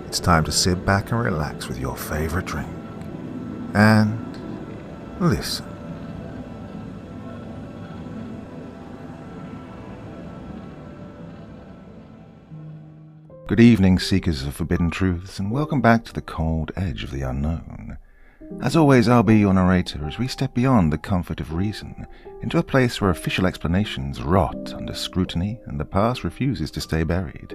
it's time to sit back and relax with your favorite drink. And listen. Good evening, seekers of forbidden truths, and welcome back to the cold edge of the unknown. As always, I'll be your narrator as we step beyond the comfort of reason into a place where official explanations rot under scrutiny and the past refuses to stay buried.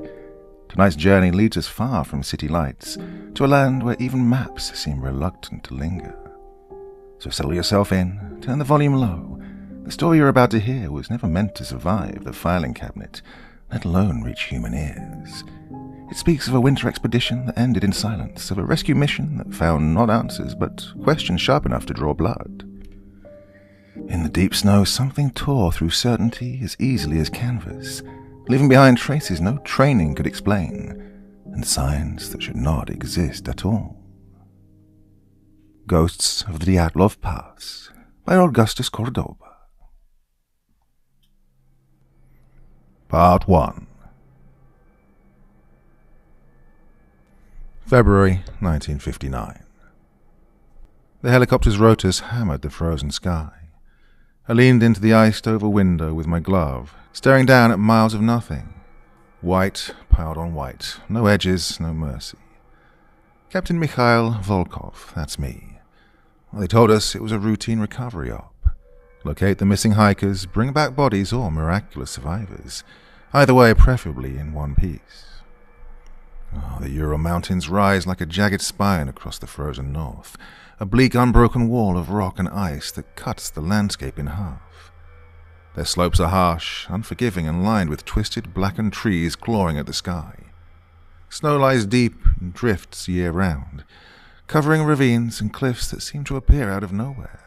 Tonight's journey leads us far from city lights to a land where even maps seem reluctant to linger. So settle yourself in, turn the volume low. The story you're about to hear was never meant to survive the filing cabinet, let alone reach human ears. It speaks of a winter expedition that ended in silence, of a rescue mission that found not answers, but questions sharp enough to draw blood. In the deep snow, something tore through certainty as easily as canvas, leaving behind traces no training could explain, and signs that should not exist at all. Ghosts of the Dyatlov Pass by Augustus Cordoba. Part 1. February 1959. The helicopter's rotors hammered the frozen sky. I leaned into the iced-over window with my glove, staring down at miles of nothing. White piled on white, no edges, no mercy. Captain Mikhail Volkov, that's me. Well, they told us it was a routine recovery op. Locate the missing hikers, bring back bodies or miraculous survivors. Either way, preferably in one piece. Oh, the Ural Mountains rise like a jagged spine across the frozen north, a bleak, unbroken wall of rock and ice that cuts the landscape in half. Their slopes are harsh, unforgiving, and lined with twisted, blackened trees clawing at the sky. Snow lies deep and drifts year-round, covering ravines and cliffs that seem to appear out of nowhere.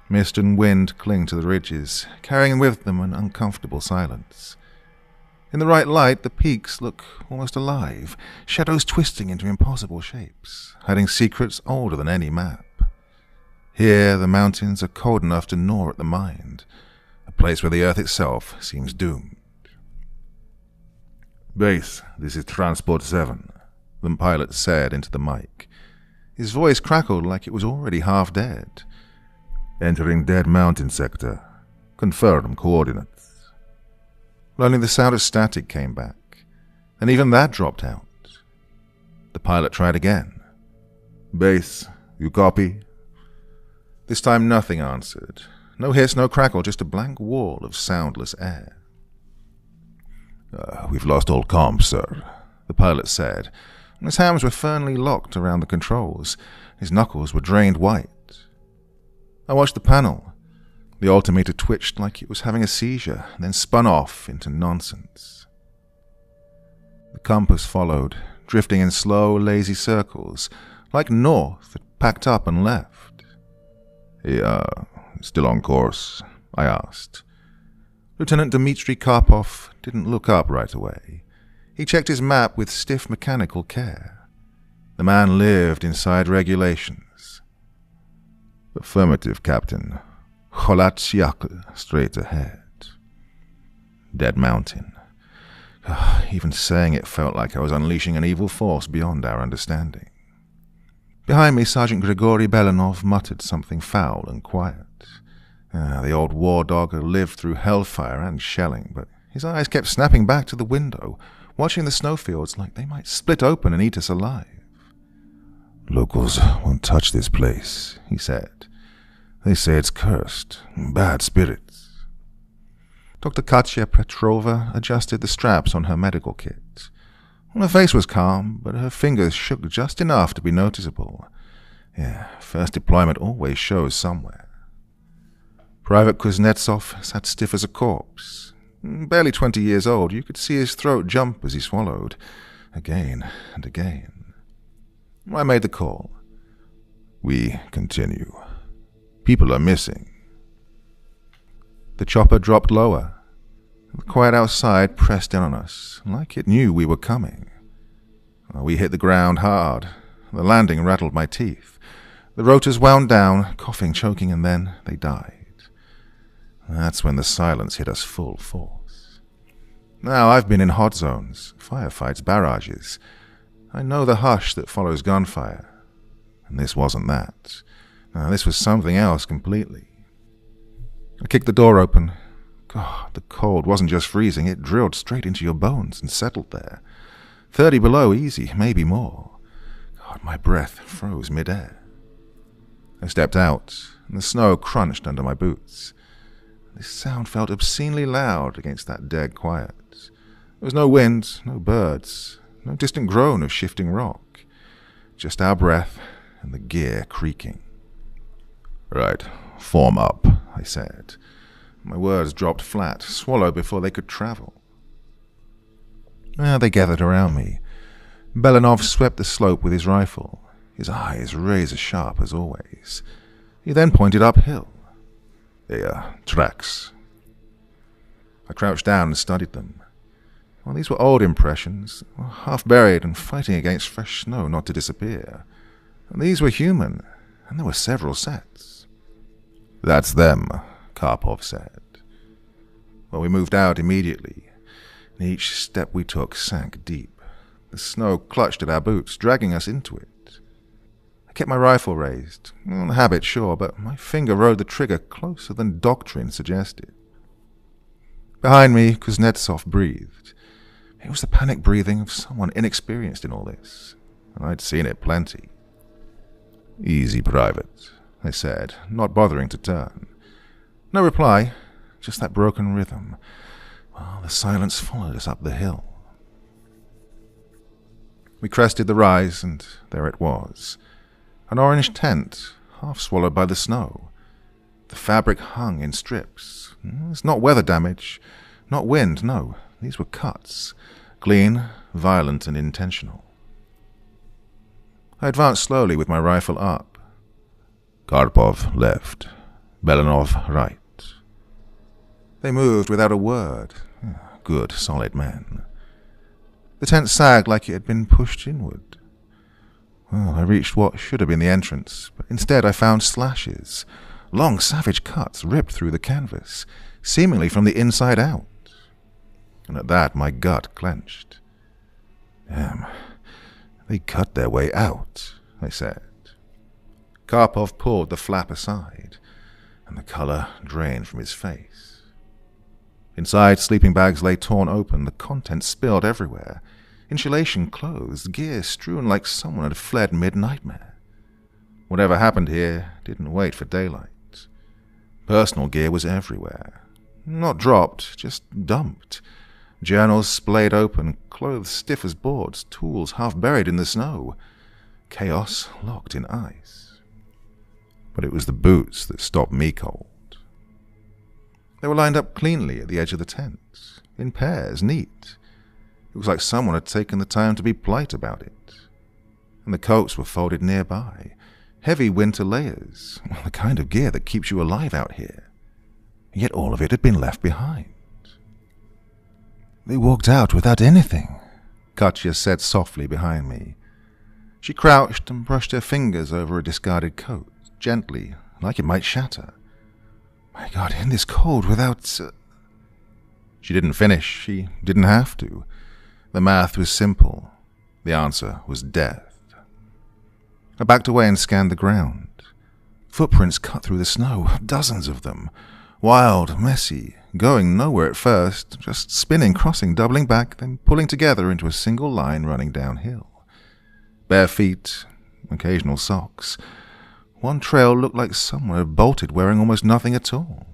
Mist and wind cling to the ridges, carrying with them an uncomfortable silence. In the right light, the peaks look almost alive, shadows twisting into impossible shapes, hiding secrets older than any map. Here, the mountains are cold enough to gnaw at the mind, a place where the earth itself seems doomed. "Base, this is Transport 7, the pilot said into the mic. His voice crackled like it was already half dead. "Entering Dead Mountain sector. Confirm coordinates." Only the sound of static came back, and even that dropped out. The pilot tried again. "Base, you copy?" This time nothing answered. No hiss, no crackle, just a blank wall of soundless air. "We've lost all comms, sir," the pilot said, and his hands were firmly locked around the controls. His knuckles were drained white. I watched the panel. The altimeter twitched like it was having a seizure, then spun off into nonsense. The compass followed, drifting in slow, lazy circles, like north that packed up and left. Still on course?" I asked. Lieutenant Dmitry Karpov didn't look up right away. He checked his map with stiff mechanical care. The man lived inside regulations. "Affirmative, Captain. Cholatsiakl, straight ahead." Dead Mountain. Even saying it felt like I was unleashing an evil force beyond our understanding. Behind me, Sergeant Grigory Belanov muttered something foul and quiet. The old war dog had lived through hellfire and shelling, but his eyes kept snapping back to the window, watching the snowfields like they might split open and eat us alive. "Locals won't touch this place," he said. "They say it's cursed. Bad spirits." Dr. Katya Petrova adjusted the straps on her medical kit. Her face was calm, but her fingers shook just enough to be noticeable. First deployment always shows somewhere. Private Kuznetsov sat stiff as a corpse. Barely 20 years old, you could see his throat jump as he swallowed, again and again. I made the call. "We continue. People are missing." The chopper dropped lower. The quiet outside pressed in on us, like it knew we were coming. We hit the ground hard. The landing rattled my teeth. The rotors wound down, coughing, choking, and then they died. That's when the silence hit us full force. Now, I've been in hot zones, firefights, barrages. I know the hush that follows gunfire, and this wasn't that. No, this was something else completely. I kicked the door open. God, the cold wasn't just freezing, it drilled straight into your bones and settled there. 30 below, easy, maybe more. God, my breath froze mid-air. I stepped out, and the snow crunched under my boots. This sound felt obscenely loud against that dead quiet. There was no wind, no birds, no distant groan of shifting rock. Just our breath and the gear creaking. "Right, form up," I said. My words dropped flat, swallowed before they could travel. They gathered around me. Belanov swept the slope with his rifle, his eyes razor-sharp as always. He then pointed uphill. Tracks." I crouched down and studied them. Well, these were old impressions, half buried and fighting against fresh snow not to disappear. And these were human, and there were several sets. "That's them," Karpov said. Well, we moved out immediately, and each step we took sank deep. The snow clutched at our boots, dragging us into it. I kept my rifle raised. A habit, sure, but my finger rode the trigger closer than doctrine suggested. Behind me, Kuznetsov breathed. It was the panic breathing of someone inexperienced in all this, and I'd seen it plenty. "Easy, Private," I said, not bothering to turn. No reply, just that broken rhythm, while the silence followed us up the hill. We crested the rise, and there it was. An orange tent, half swallowed by the snow. The fabric hung in strips. It's not weather damage, not wind, no. These were cuts, clean, violent, and intentional. I advanced slowly with my rifle up. Karpov left, Belanov right. They moved without a word. Good, solid men. The tent sagged like it had been pushed inward. Well, I reached what should have been the entrance, but instead I found slashes, long savage cuts ripped through the canvas, seemingly from the inside out. And at that my gut clenched. Damn, they cut their way out, I said. Karpov pulled the flap aside, and the color drained from his face. Inside, sleeping bags lay torn open, the contents spilled everywhere. Insulation closed, gear strewn like someone had fled mid-nightmare. Whatever happened here didn't wait for daylight. Personal gear was everywhere. Not dropped, just dumped. Journals splayed open, clothes stiff as boards, tools half buried in the snow. Chaos locked in ice. But it was the boots that stopped me cold. They were lined up cleanly at the edge of the tent, in pairs, neat. It was like someone had taken the time to be polite about it. And the coats were folded nearby, heavy winter layers, the kind of gear that keeps you alive out here. Yet all of it had been left behind. "They walked out without anything," Katya said softly behind me. She crouched and brushed her fingers over a discarded coat, gently, like it might shatter. "My God, in this cold without..." She didn't finish. She didn't have to. The math was simple. The answer was death. I backed away and scanned the ground. Footprints cut through the snow, dozens of them. Wild, messy, going nowhere at first, just spinning, crossing, doubling back, then pulling together into a single line running downhill. Bare feet, occasional socks. One trail looked like someone had bolted wearing almost nothing at all.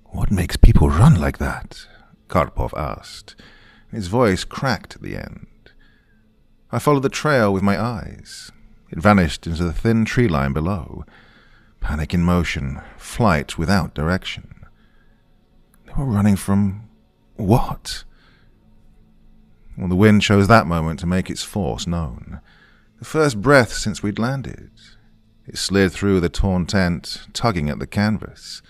"What makes people run like that?" Karpov asked. His voice cracked at the end. I followed the trail with my eyes. It vanished into the thin tree line below. Panic in motion, flight without direction. They were running from what? Well, the wind chose that moment to make its force known. The first breath since we'd landed. It slid through the torn tent, tugging at the canvas.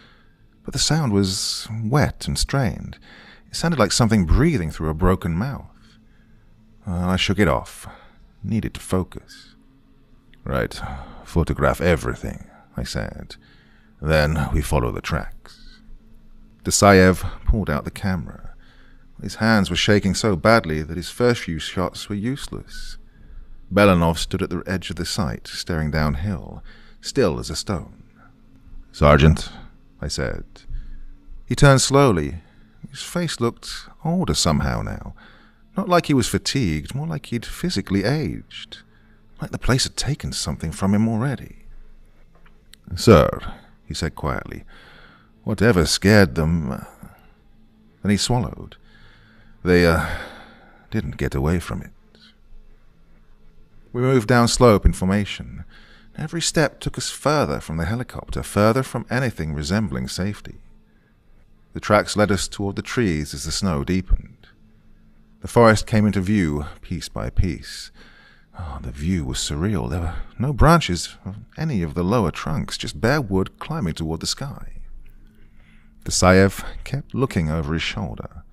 But the sound was wet and strained. It sounded like something breathing through a broken mouth. I shook it off. Needed to focus. "Right, photograph everything," I said. "Then we follow the tracks." Desayev pulled out the camera. His hands were shaking so badly that his first few shots were useless. Belanov stood at the edge of the site, staring downhill, still as a stone. "Sergeant," I said. He turned slowly. His face looked older somehow now. Not like he was fatigued, more like he'd physically aged. Like the place had taken something from him already. "Sir," he said quietly, "whatever scared them..." Then he swallowed. They didn't get away from it." We moved down slope in formation. Every step took us further from the helicopter, further from anything resembling safety. The tracks led us toward the trees as the snow deepened. The forest came into view, piece by piece. Oh, the view was surreal. There were no branches of any of the lower trunks, just bare wood climbing toward the sky. Desaev kept looking over his shoulder.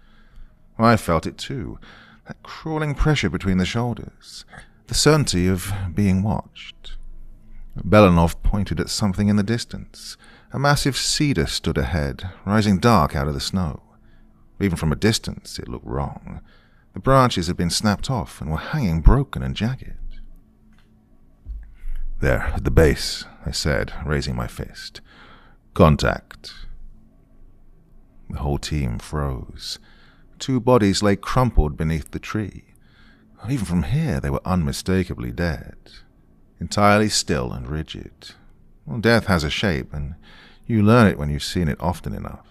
I felt it too, that crawling pressure between the shoulders, the certainty of being watched. Belanov pointed at something in the distance. A massive cedar stood ahead, rising dark out of the snow. Even from a distance, it looked wrong. The branches had been snapped off and were hanging broken and jagged. "There, at the base," I said, raising my fist. "Contact." The whole team froze. 2 bodies lay crumpled beneath the tree. Even from here, they were unmistakably dead. Entirely still and rigid. Well, death has a shape, and you learn it when you've seen it often enough.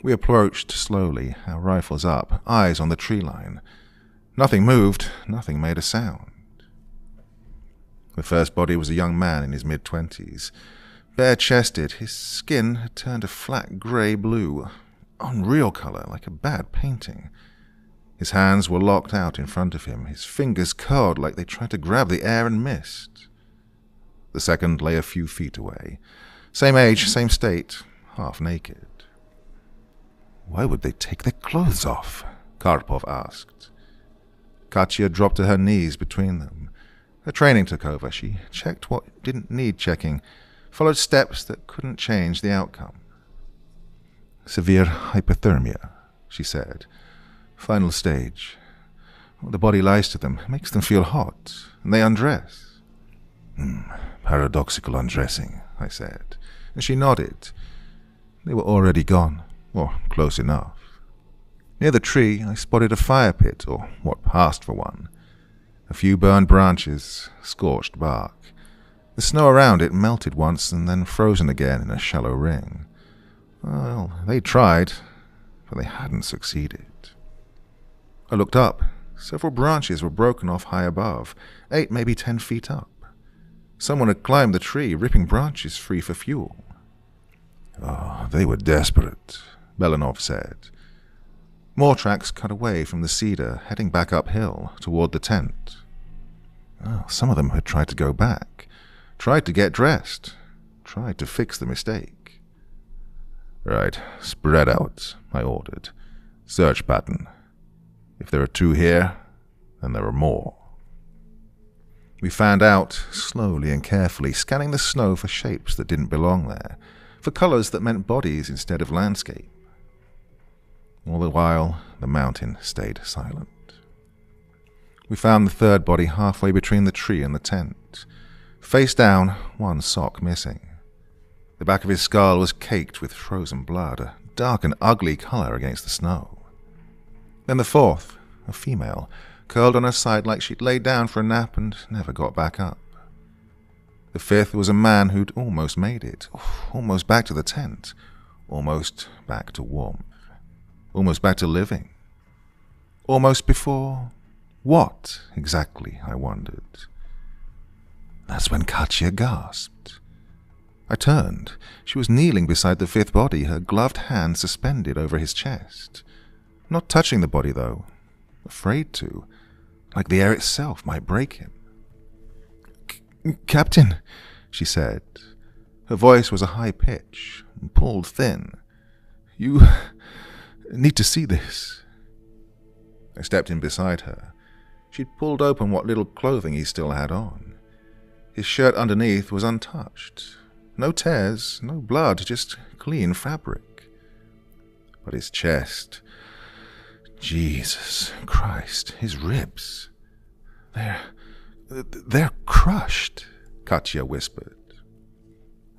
We approached slowly, our rifles up, eyes on the tree line. Nothing moved, nothing made a sound. The first body was a young man in his mid-20s. Bare-chested, his skin had turned a flat grey-blue, unreal color, like a bad painting. His hands were locked out in front of him, his fingers curled like they tried to grab the air and missed. The second lay a few feet away. Same age, same state, half naked. "Why would they take their clothes off?" Karpov asked. Katya dropped to her knees between them. Her training took over. She checked what didn't need checking, followed steps that couldn't change the outcome. "Severe hypothermia," she said. "Final stage. The body lies to them, makes them feel hot, and they undress." "Paradoxical undressing," I said, and she nodded. They were already gone, or close enough. Near the tree, I spotted a fire pit, or what passed for one. A few burned branches, scorched bark. The snow around it melted once and then frozen again in a shallow ring. Well, they tried, but they hadn't succeeded. I looked up. Several branches were broken off high above, 8, maybe 10 feet up. Someone had climbed the tree, ripping branches free for fuel. "Oh, they were desperate," Belanov said. More tracks cut away from the cedar, heading back uphill, toward the tent. Oh, some of them had tried to go back, tried to get dressed, tried to fix the mistake. "Right, spread out," I ordered. "Search pattern. If there are 2 here, then there are more." We fanned out, slowly and carefully, scanning the snow for shapes that didn't belong there, for colors that meant bodies instead of landscape. All the while, the mountain stayed silent. We found the third body halfway between the tree and the tent. Face down, 1 sock missing. The back of his skull was caked with frozen blood, a dark and ugly color against the snow. Then the fourth, a female, curled on her side like she'd laid down for a nap and never got back up. The fifth was a man who'd almost made it, almost back to the tent, almost back to warmth, almost back to living. Almost before what, exactly, I wondered. That's when Katya gasped. I turned. She was kneeling beside the fifth body, her gloved hand suspended over his chest. Not touching the body, though. Afraid to. Like the air itself might break him. "Captain," she said. Her voice was a high pitch, pulled thin. "You need to see this." I stepped in beside her. She'd pulled open what little clothing he still had on. His shirt underneath was untouched. No tears, no blood, just clean fabric. But his chest... Jesus Christ, his ribs. They're crushed, Katya whispered.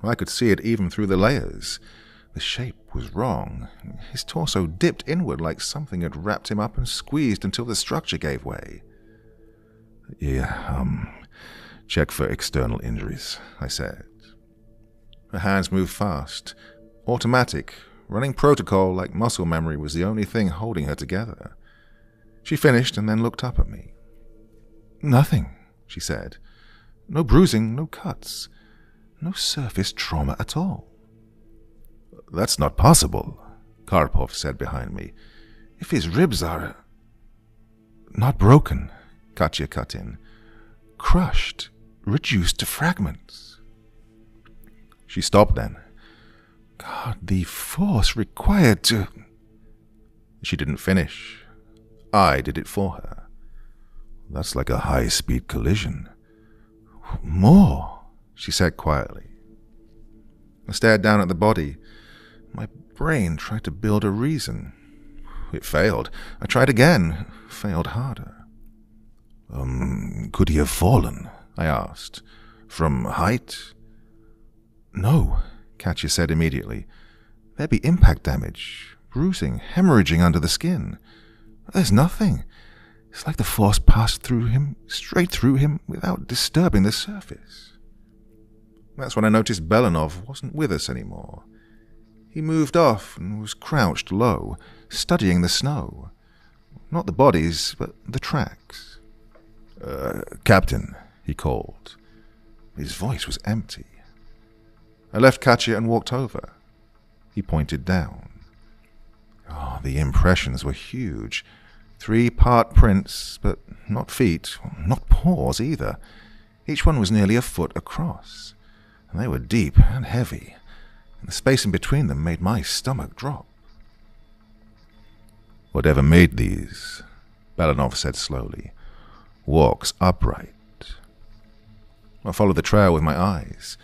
I could see it even through the layers. The shape was wrong. His torso dipped inward like something had wrapped him up and squeezed until the structure gave way. Yeah, check for external injuries, I said. Her hands moved fast. Automatic, running protocol like muscle memory was the only thing holding her together. She finished and then looked up at me. Nothing, she said. No bruising, no cuts. No surface trauma at all. That's not possible, Karpov said behind me. If his ribs are... Not broken, Katya cut in. Crushed, reduced to fragments. She stopped then. God, the force required to... She didn't finish. I did it for her. That's like a high-speed collision. More, she said quietly. I stared down at the body. My brain tried to build a reason. It failed. I tried again. Failed harder. Could he have fallen? I asked. From height? No, Katya said immediately. There'd be impact damage, bruising, hemorrhaging under the skin. There's nothing. It's like the force passed through him, straight through him, without disturbing the surface. That's when I noticed Belanov wasn't with us anymore. He moved off and was crouched low, studying the snow. Not the bodies, but the tracks. Captain, he called. His voice was empty. I left Katya and walked over. He pointed down. Oh, the impressions were huge. 3-part prints, but not feet, not paws either. Each one was nearly a foot across, and they were deep and heavy, and the space in between them made my stomach drop. Whatever made these, Belanov said slowly, walks upright. I followed the trail with my eyes.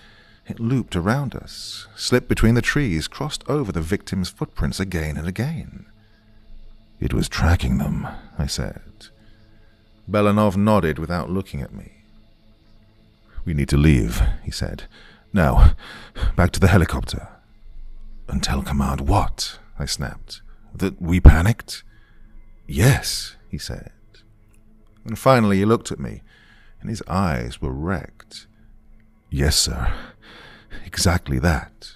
It looped around us, slipped between the trees, crossed over the victim's footprints again and again. It was tracking them, I said. Belanov nodded without looking at me. We need to leave, he said. Now, back to the helicopter. And tell command what? I snapped. That we panicked? Yes, he said. And finally he looked at me, and his eyes were wrecked. Yes, sir. Exactly that.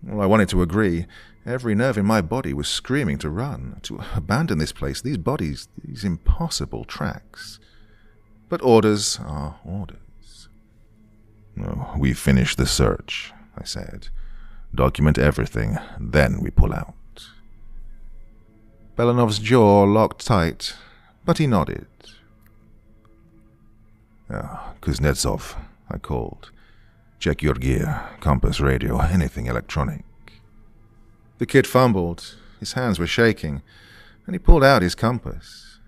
Well, I wanted to agree. Every nerve in my body was screaming to run, to abandon this place, these bodies, these impossible tracks. But orders are orders. No, we finish the search, I said. Document everything, then we pull out. Belanov's jaw locked tight, but he nodded. Kuznetsov, I called. Check your gear, compass, radio, anything electronic. The kid fumbled. His hands were shaking, and he pulled out his compass.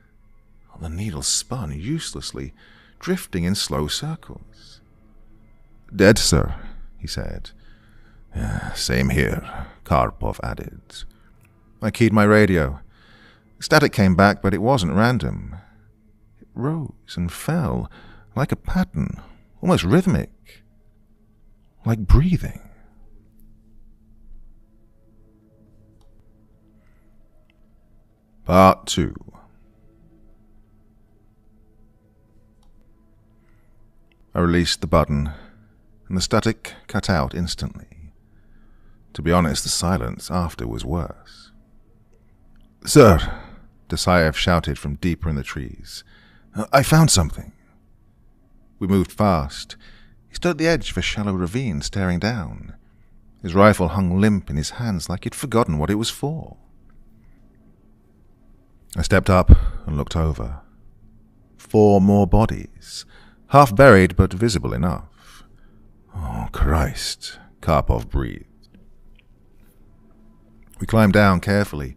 The needle spun uselessly, drifting in slow circles. Dead, sir, he said. Same here, Karpov added. I keyed my radio. Static came back, but it wasn't random. It rose and fell, like a pattern, almost rhythmic, like breathing. Part 2. I released the button, and the static cut out instantly. To be honest, the silence after was worse. Sir, Desaev shouted from deeper in the trees. I found something. We moved fast. He stood at the edge of a shallow ravine, staring down. His rifle hung limp in his hands like he'd forgotten what it was for. I stepped up and looked over. 4 more bodies, half buried but visible enough. Oh, Christ, Karpov breathed. We climbed down carefully.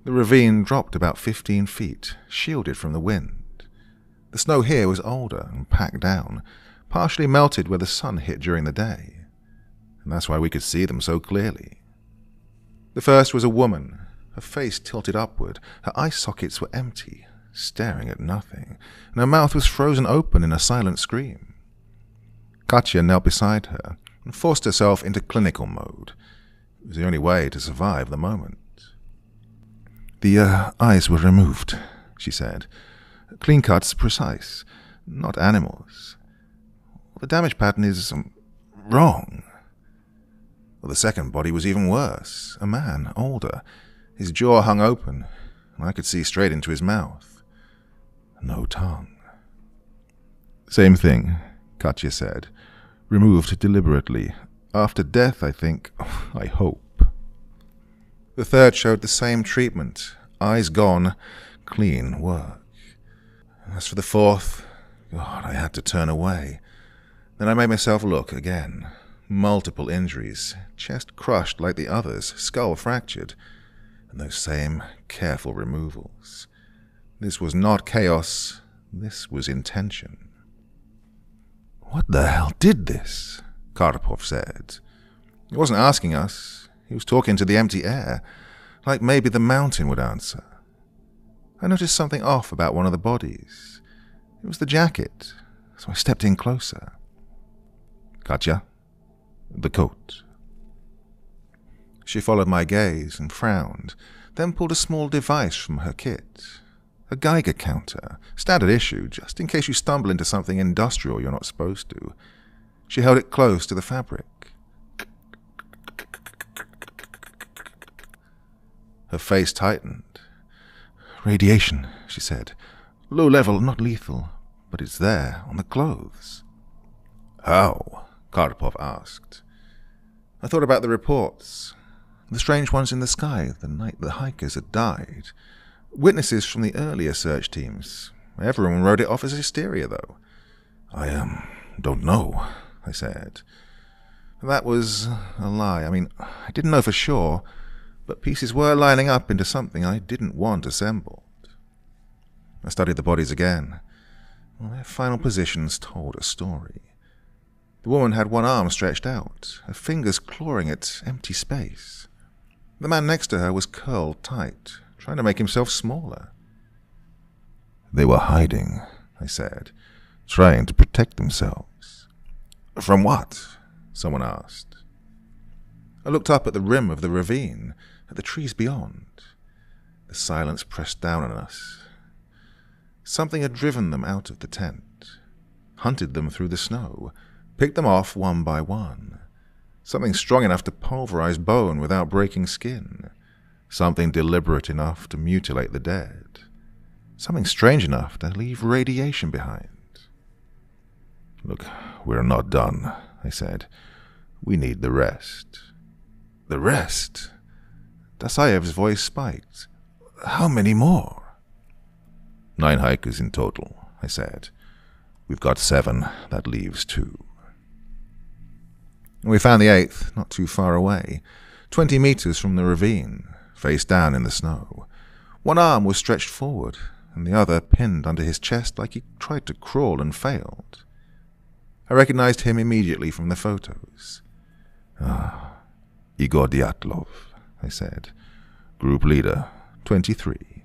The ravine dropped about 15 feet, shielded from the wind. The snow here was older and packed down, partially melted where the sun hit during the day, and that's why we could see them so clearly. The first was a woman, her face tilted upward, her eye sockets were empty, staring at nothing, and her mouth was frozen open in a silent scream. Katya knelt beside her and forced herself into clinical mode. It was the only way to survive the moment. "The eyes were removed," she said. "Clean cuts, precise. Not animals. The damage pattern is wrong." Well, the second body was even worse. A man, older. His jaw hung open, and I could see straight into his mouth. No tongue. "Same thing," Katya said. "Removed deliberately. After death, I think. I hope." The third showed the same treatment. Eyes gone. Clean work. As for the fourth, God, I had to turn away. Then I made myself look again. Multiple injuries. Chest crushed like the others. Skull fractured. And those same careful removals. This was not chaos. This was intention. "What the hell did this?" Karpov said. He wasn't asking us. He was talking to the empty air, like maybe the mountain would answer. I noticed something off about one of the bodies. It was the jacket, so I stepped in closer. "Katya, the coat." She followed my gaze and frowned, then pulled a small device from her kit. A Geiger counter, standard issue, just in case you stumble into something industrial you're not supposed to. She held it close to the fabric. Her face tightened. "Radiation," she said. "Low level, not lethal, but it's there, on the clothes." "How?" Karpov asked. I thought about the reports. The strange ones in the sky, the night the hikers had died. Witnesses from the earlier search teams. Everyone wrote it off as hysteria, though. "I don't know," I said. That was a lie. I mean, I didn't know for sure, but pieces were lining up into something I didn't want assembled. I studied the bodies again. Well, their final positions told a story. The woman had one arm stretched out, her fingers clawing at empty space. The man next to her was curled tight, trying to make himself smaller. "They were hiding," I said, "trying to protect themselves." "From what?" someone asked. I looked up at the rim of the ravine, at the trees beyond. The silence pressed down on us. Something had driven them out of the tent, hunted them through the snow, picked them off one by one. Something strong enough to pulverize bone without breaking skin. Something deliberate enough to mutilate the dead. Something strange enough to leave radiation behind. "Look, we're not done," I said. "We need the rest." "The rest?" Dasayev's voice spiked. "How many more?" 9 hikers in total, I said. "We've got 7. That leaves 2. We found the 8th, not too far away, 20 meters from the ravine, face down in the snow. One arm was stretched forward, and the other pinned under his chest like he tried to crawl and failed. I recognized him immediately from the photos. Igor Dyatlov, I said. Group leader, 23.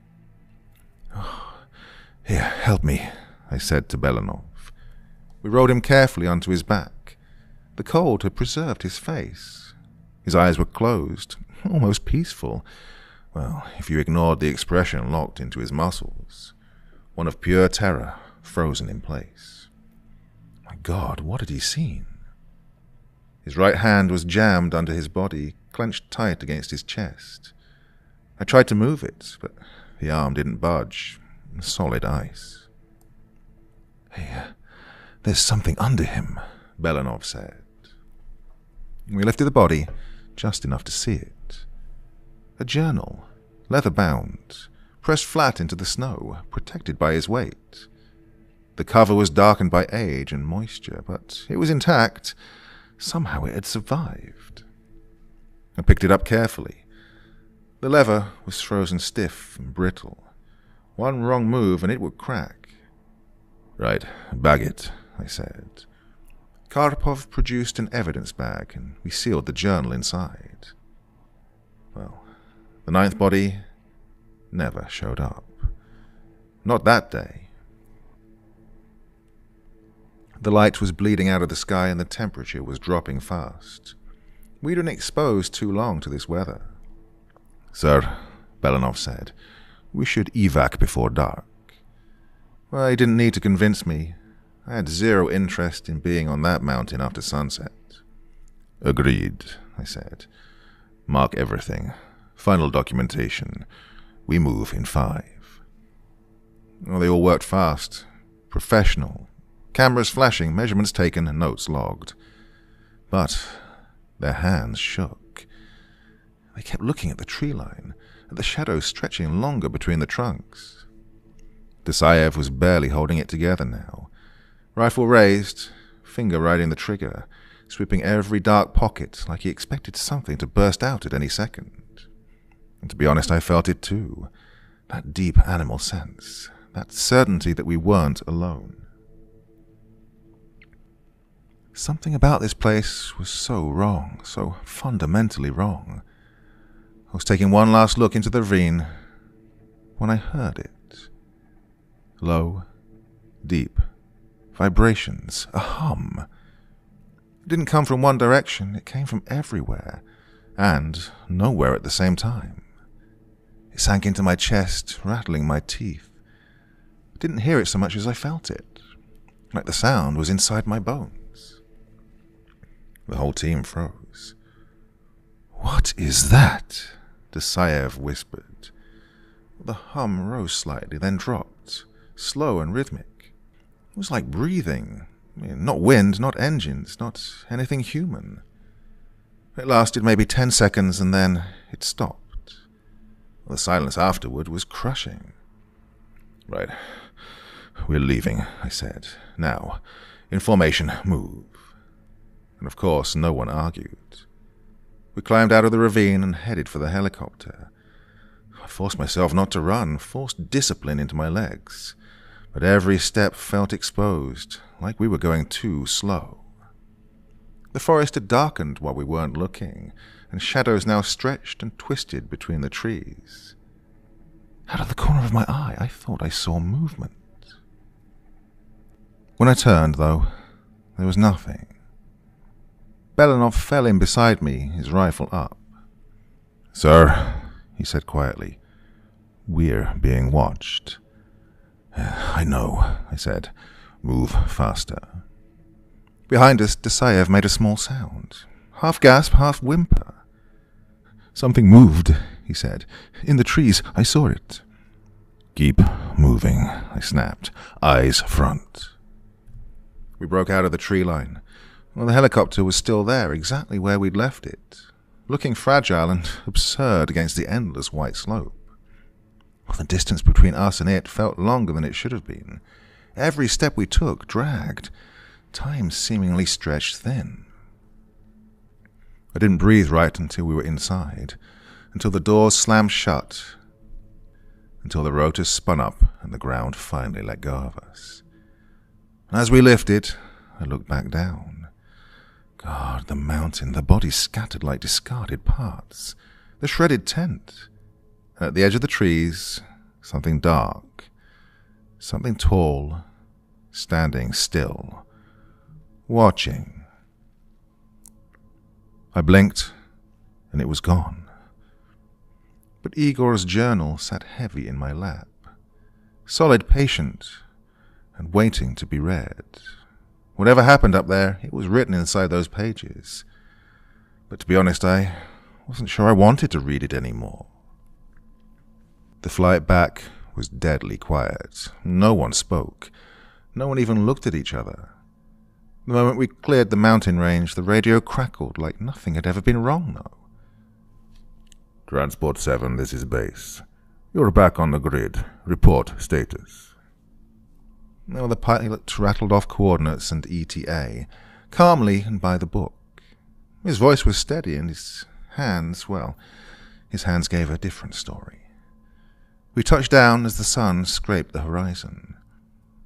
"Here, help me," I said to Belanov. We rolled him carefully onto his back. The cold had preserved his face. His eyes were closed, almost peaceful. Well, if you ignored the expression locked into his muscles. One of pure terror, frozen in place. My God, what had he seen? His right hand was jammed under his body, clenched tight against his chest. I tried to move it, but the arm didn't budge. Solid ice. "Hey, there's something under him," Belanov said. We lifted the body, just enough to see it. A journal, leather-bound, pressed flat into the snow, protected by his weight. The cover was darkened by age and moisture, but it was intact. Somehow it had survived. I picked it up carefully. The leather was frozen stiff and brittle. One wrong move and it would crack. "Right, bag it," I said. Karpov produced an evidence bag, and we sealed the journal inside. Well, The ninth body never showed up. Not that day. The light was bleeding out of the sky and the temperature was dropping fast. We'd been exposed too long to this weather. "Sir," Belanov said, "we should evac before dark." Well, he didn't need to convince me. I had zero interest in being on that mountain after sunset. "Agreed," I said. "Mark everything. Final documentation. We move in 5. Well, they all worked fast. Professional. Cameras flashing, measurements taken, and notes logged. But their hands shook. They kept looking at the tree line, at the shadows stretching longer between the trunks. Dyatlov was barely holding it together now. Rifle raised, finger riding the trigger, sweeping every dark pocket like he expected something to burst out at any second. And to be honest, I felt it too. That deep animal sense, that certainty that we weren't alone. Something about this place was so wrong, so fundamentally wrong. I was taking one last look into the ravine when I heard it. Low, deep, vibrations, a hum. It didn't come from one direction, it came from everywhere, and nowhere at the same time. It sank into my chest, rattling my teeth. I didn't hear it so much as I felt it, like the sound was inside my bones. The whole team froze. "What is that?" Dyatlov whispered. The hum rose slightly, then dropped, slow and rhythmic. It was like breathing. Not wind, not engines, not anything human. It lasted maybe 10 seconds, and then it stopped. The silence afterward was crushing. "Right. We're leaving," I said. "Now, in formation, move." And of course, no one argued. We climbed out of the ravine and headed for the helicopter. I forced myself not to run, forced discipline into my legs. But every step felt exposed, like we were going too slow. The forest had darkened while we weren't looking, and shadows now stretched and twisted between the trees. Out of the corner of my eye, I thought I saw movement. When I turned, though, there was nothing. Belanov fell in beside me, his rifle up. "Sir," he said quietly, "we're being watched." "I know," I said. "Move faster." Behind us, Dyatlov made a small sound. Half gasp, half whimper. "Something moved," he said. "In the trees, I saw it." "Keep moving," I snapped. "Eyes front." We broke out of the tree line. Well, the helicopter was still there, exactly where we'd left it, looking fragile and absurd against the endless white slope. Well, the distance between us and it felt longer than it should have been. Every step we took dragged. Time seemingly stretched thin. I didn't breathe right until we were inside, until the doors slammed shut, until the rotors spun up and the ground finally let go of us. And as we lifted, I looked back down. God, the mountain, the bodies scattered like discarded parts, the shredded tent. And at the edge of the trees, something dark, something tall, standing still, watching. I blinked, and it was gone. But Igor's journal sat heavy in my lap, solid, patient, and waiting to be read. Whatever happened up there, it was written inside those pages. But to be honest, I wasn't sure I wanted to read it anymore. The flight back was deadly quiet. No one spoke. No one even looked at each other. The moment we cleared the mountain range, the radio crackled like nothing had ever been wrong, though. "Transport 7, this is base. You're back on the grid. Report status." Well, the pilot rattled off coordinates and ETA, calmly and by the book. His voice was steady, and his hands gave a different story. We touched down as the sun scraped the horizon.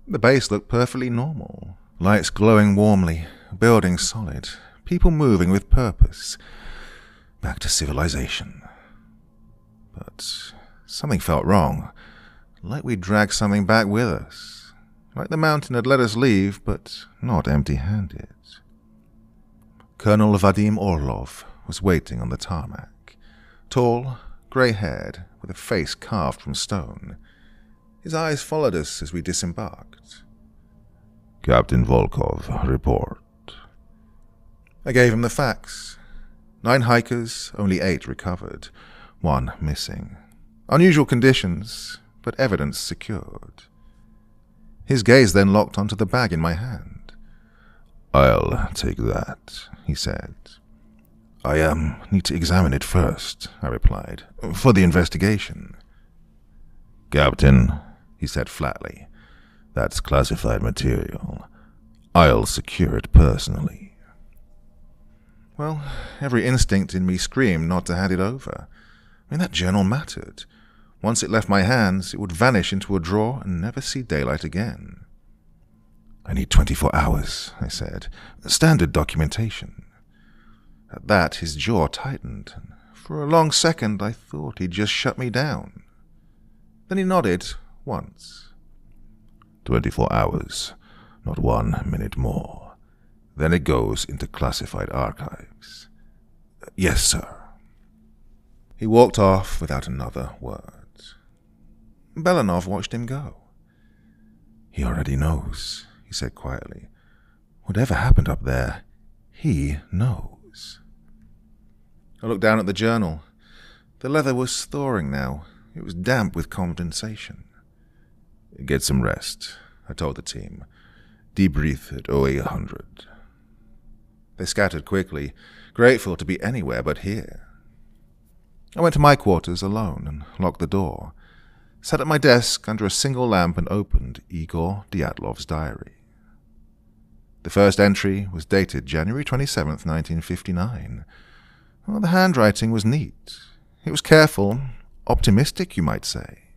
The base looked perfectly normal. Lights glowing warmly, buildings solid, people moving with purpose. Back to civilization. But something felt wrong, like we'd dragged something back with us, like the mountain had let us leave, but not empty-handed. Colonel Vadim Orlov was waiting on the tarmac, tall, grey-haired, with a face carved from stone. His eyes followed us as we disembarked. "Captain Volkov, report." I gave him the facts. 9 hikers, only 8 recovered, 1 missing. Unusual conditions, but evidence secured. His gaze then locked onto the bag in my hand. "I'll take that," he said. I need to examine it first," I replied, "for the investigation." "Captain," he said flatly, "that's classified material. I'll secure it personally." Well, every instinct in me screamed not to hand it over. I mean, that journal mattered. Once it left my hands, it would vanish into a drawer and never see daylight again. "I need 24 hours, I said. "Standard documentation." At that, his jaw tightened. For a long second, I thought he'd just shut me down. Then he nodded once. 24 hours, not 1 minute more. Then it goes into classified archives. "Yes, sir." He walked off without another word. Belanov watched him go. "He already knows," he said quietly. "Whatever happened up there, he knows." I looked down at the journal. The leather was thawing now. It was damp with condensation. "Get some rest," I told the team. "Debrief at 0800. They scattered quickly, grateful to be anywhere but here. I went to my quarters alone and locked the door, sat at my desk under a single lamp and opened Igor Dyatlov's diary. The first entry was dated January 27th, 1959. Well, the handwriting was neat. It was careful, optimistic, you might say.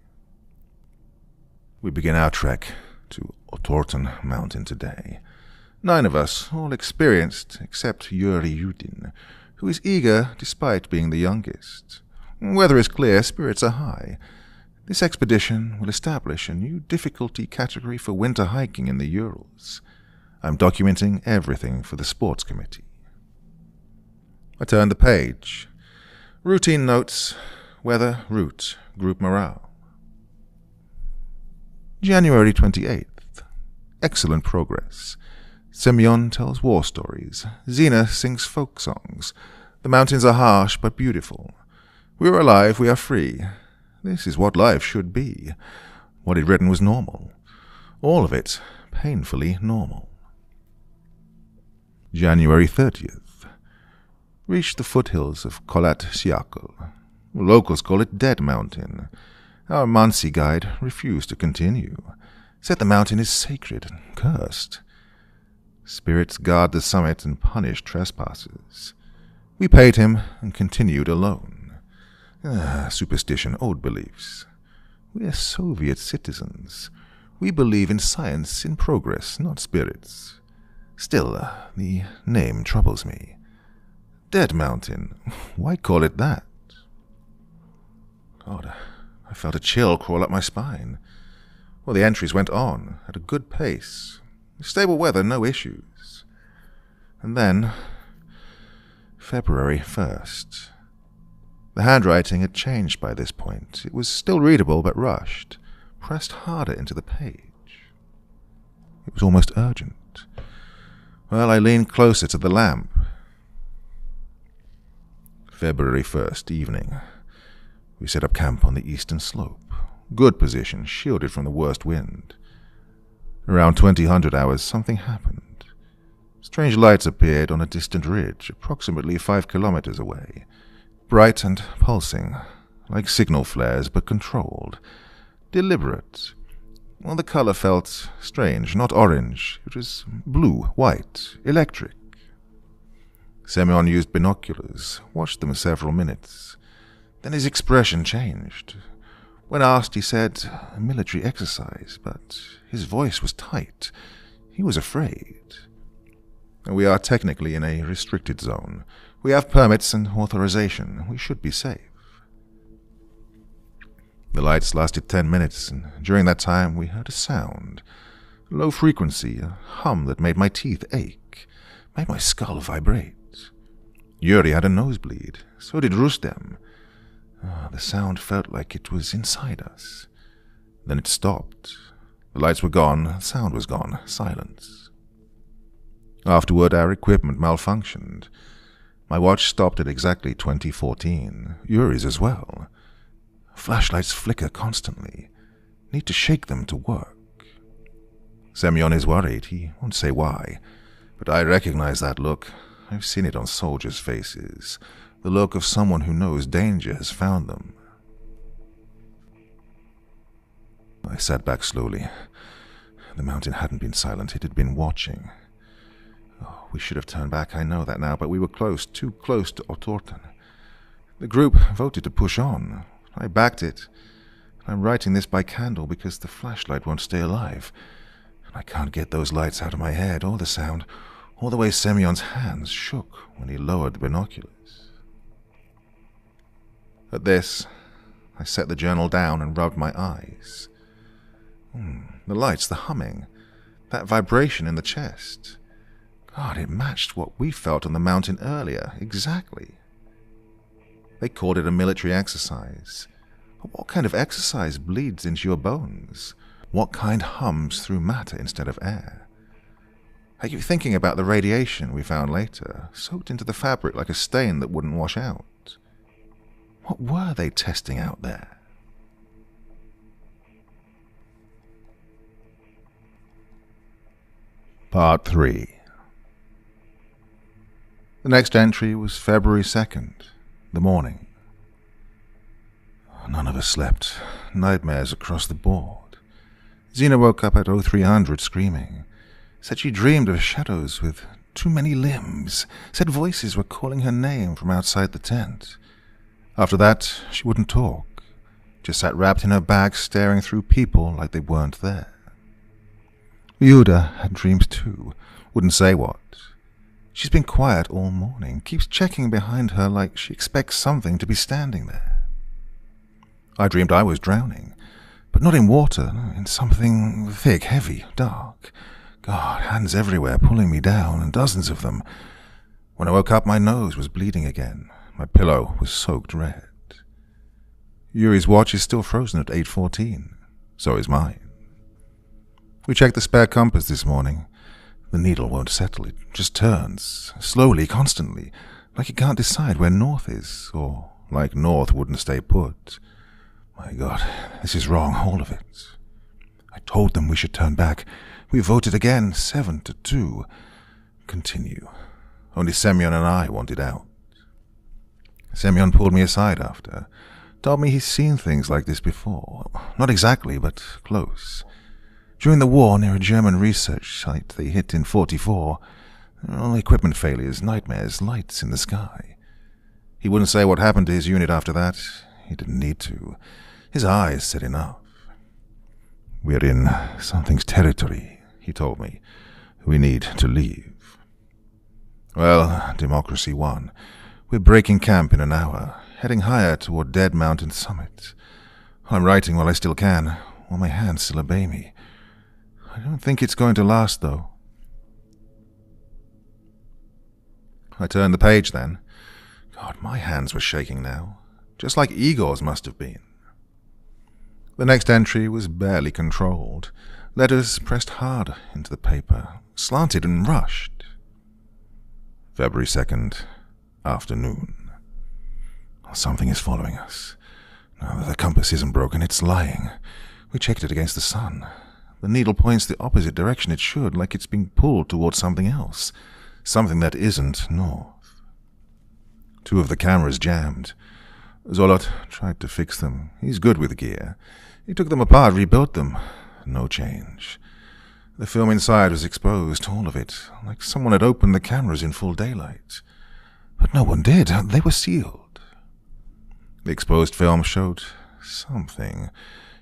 "We begin our trek to Otorten Mountain today. 9 of us, all experienced, except Yuri Yudin, who is eager despite being the youngest. Weather is clear, spirits are high. This expedition will establish a new difficulty category for winter hiking in the Urals. I'm documenting everything for the sports committee." I turned the page. Routine notes, weather, route, group morale. January 28th. Excellent progress. Semyon tells war stories. Zina sings folk songs. The mountains are harsh but beautiful. We are alive, we are free. This is what life should be. What he'd written was normal. All of it painfully normal. January 30th. Reached the foothills of Kholat Syakhl. Locals call it Dead Mountain. Our Mansi guide refused to continue. Said the mountain is sacred and cursed. Spirits guard the summit and punish trespassers. We paid him and continued alone. Superstition, old beliefs. We're Soviet citizens. We believe in science in progress, not spirits. Still, the name troubles me. Dead Mountain. Why call it that? God, I felt a chill crawl up my spine. Well, the entries went on at a good pace. Stable weather, no issues. And then, February 1st. The handwriting had changed by this point. It was still readable, but rushed, pressed harder into the page. It was almost urgent. Well, I leaned closer to the lamp. February 1st, evening. We set up camp on the eastern slope. Good position, shielded from the worst wind. Around 2000 hours, something happened. Strange lights appeared on a distant ridge, approximately 5 kilometers away. Bright and pulsing, like signal flares, but controlled. Deliberate. Well, the color felt strange, not orange. It was blue, white, electric. Semyon used binoculars, watched them several minutes. Then his expression changed. When asked, he said, "A military exercise," but his voice was tight. He was afraid. We are technically in a restricted zone. We have permits and authorization. We should be safe. The lights lasted 10 minutes, and during that time we heard a sound. Low frequency, a hum that made my teeth ache, made my skull vibrate. Yuri had a nosebleed, so did Rustem. The sound felt like it was inside us. Then it stopped. The lights were gone, the sound was gone, silence. Afterward, our equipment malfunctioned. My watch stopped at exactly 2014, Yuri's as well. Flashlights flicker constantly. Need to shake them to work. Semyon is worried. He won't say why. But I recognize that look. I've seen it on soldiers' faces. The look of someone who knows danger has found them. I sat back slowly. The mountain hadn't been silent. It had been watching. Oh, we should have turned back, I know that now, but we were close, too close to Otorten. The group voted to push on. I backed it. I'm writing this by candle because the flashlight won't stay alive. And I can't get those lights out of my head, or the sound, or the way Semyon's hands shook when he lowered the binoculars. At this, I set the journal down and rubbed my eyes. The lights, the humming, that vibration in the chest. God, it matched what we felt on the mountain earlier, exactly. They called it a military exercise. But what kind of exercise bleeds into your bones? What kind hums through matter instead of air? I keep thinking about the radiation we found later, soaked into the fabric like a stain that wouldn't wash out. What were they testing out there? Part 3. The next entry was February 2nd, the morning. None of us slept. Nightmares across the board. Zena woke up at 0300 screaming. Said she dreamed of shadows with too many limbs. Said voices were calling her name from outside the tent. After that, she wouldn't talk. Just sat wrapped in her bag staring through people like they weren't there. Yuda had dreams too. Wouldn't say what. She's been quiet all morning. Keeps checking behind her like she expects something to be standing there. I dreamed I was drowning. But not in water, in something thick, heavy, dark. God, hands everywhere pulling me down, and dozens of them. When I woke up, my nose was bleeding again. My pillow was soaked red. Yuri's watch is still frozen at 8:14. So is mine. We checked the spare compass this morning. The needle won't settle. It just turns, slowly, constantly, like it can't decide where north is, or like north wouldn't stay put. My God, this is wrong, all of it. I told them we should turn back. We voted again, 7-2. Continue. Only Semyon and I wanted out. Semyon pulled me aside after. Told me he's seen things like this before. Not exactly, but close. During the war, near a German research site they hit in 44, all equipment failures, nightmares, lights in the sky. He wouldn't say what happened to his unit after that. He didn't need to. His eyes said enough. We're in something's territory, he told me. We need to leave. Well, democracy won. We're breaking camp in an hour, heading higher toward Dead Mountain Summit. I'm writing while I still can, while my hands still obey me. I don't think it's going to last, though. I turned the page then. God, my hands were shaking now, just like Igor's must have been. The next entry was barely controlled. Letters pressed hard into the paper, slanted and rushed. February 2nd, afternoon. Something is following us. No, the compass isn't broken, it's lying. We checked it against the sun. The needle points the opposite direction it should, like it's being pulled towards something else. Something that isn't north. 2 of the cameras jammed. Zolot tried to fix them. He's good with gear. He took them apart, rebuilt them. No change. The film inside was exposed, all of it, like someone had opened the cameras in full daylight. But no one did. They were sealed. The exposed film showed something.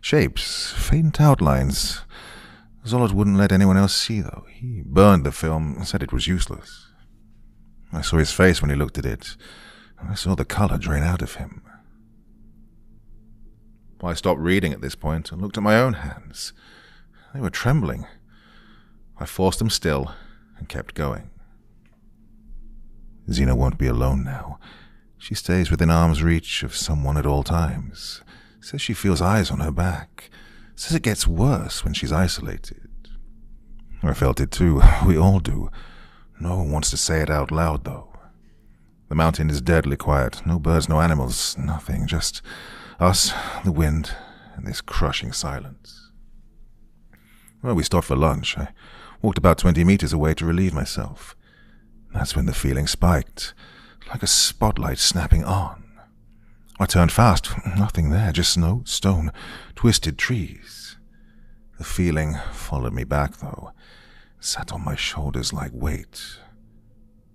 Shapes, faint outlines. Zolot wouldn't let anyone else see, though. He burned the film and said it was useless. I saw his face when he looked at it. I saw the color drain out of him. I stopped reading at this point and looked at my own hands. They were trembling. I forced them still and kept going. Zena won't be alone now. She stays within arm's reach of someone at all times. Says she feels eyes on her back. Says it gets worse when she's isolated. I felt it too. We all do. No one wants to say it out loud, though. The mountain is deadly quiet. No birds, no animals, nothing. Just us, the wind, and this crushing silence. Well, we stopped for lunch. I walked about 20 meters away to relieve myself. That's when the feeling spiked, like a spotlight snapping on. I turned fast. Nothing there, just snow, stone, twisted trees. The feeling followed me back, though. Sat on my shoulders like weight.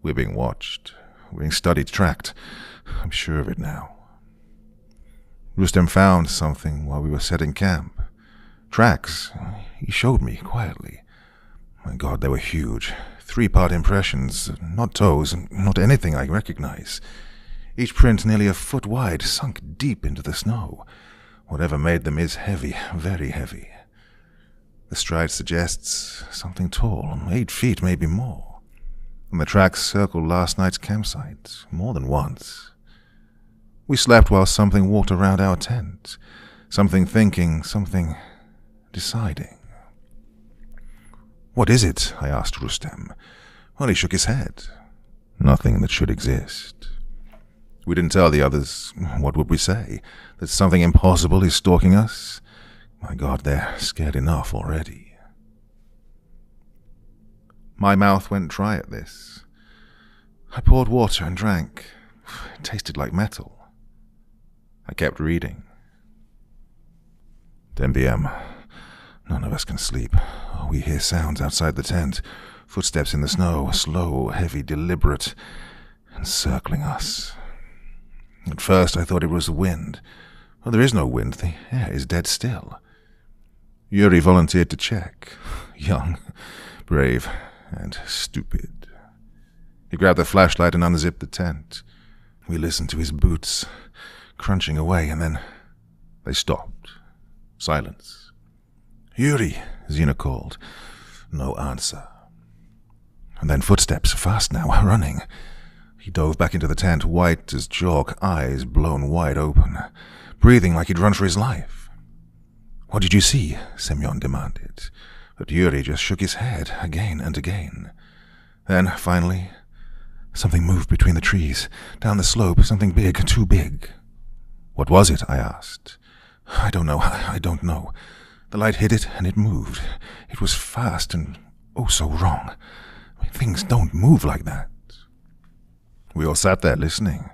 We're being watched. We're being studied, tracked. I'm sure of it now. Rustem found something while we were setting camp. Tracks. He showed me quietly. My God, they were huge. 3-part impressions. Not toes, not anything I recognize. Each print nearly a foot wide, sunk deep into the snow. Whatever made them is heavy, very heavy. The stride suggests something tall, 8 feet, maybe more. And the tracks circled last night's campsite, more than once. We slept while something walked around our tent. Something thinking, something deciding. "What is it?" I asked Rustem. Well, he shook his head. Nothing that should exist. We didn't tell the others. What would we say? That something impossible is stalking us? My God, they're scared enough already. My mouth went dry at this. I poured water and drank. It tasted like metal. I kept reading. 10 p.m. None of us can sleep. We hear sounds outside the tent. Footsteps in the snow, slow, heavy, deliberate, and circling us. At first I thought it was the wind. Well, there is no wind. The air is dead still. Yuri volunteered to check. Young, brave, and stupid. He grabbed the flashlight and unzipped the tent. We listened to his boots crunching away, and then they stopped. Silence. "Yuri," Zena called. No answer. And then footsteps, fast now, running. He dove back into the tent, white as chalk, eyes blown wide open, breathing like he'd run for his life. "What did you see?" Semyon demanded. But Yuri just shook his head again and again. Then, finally, something moved between the trees, down the slope, something big, too big. "What was it?" I asked. I don't know. The light hit it, and it moved. It was fast and oh so wrong. Things don't move like that. We all sat there listening,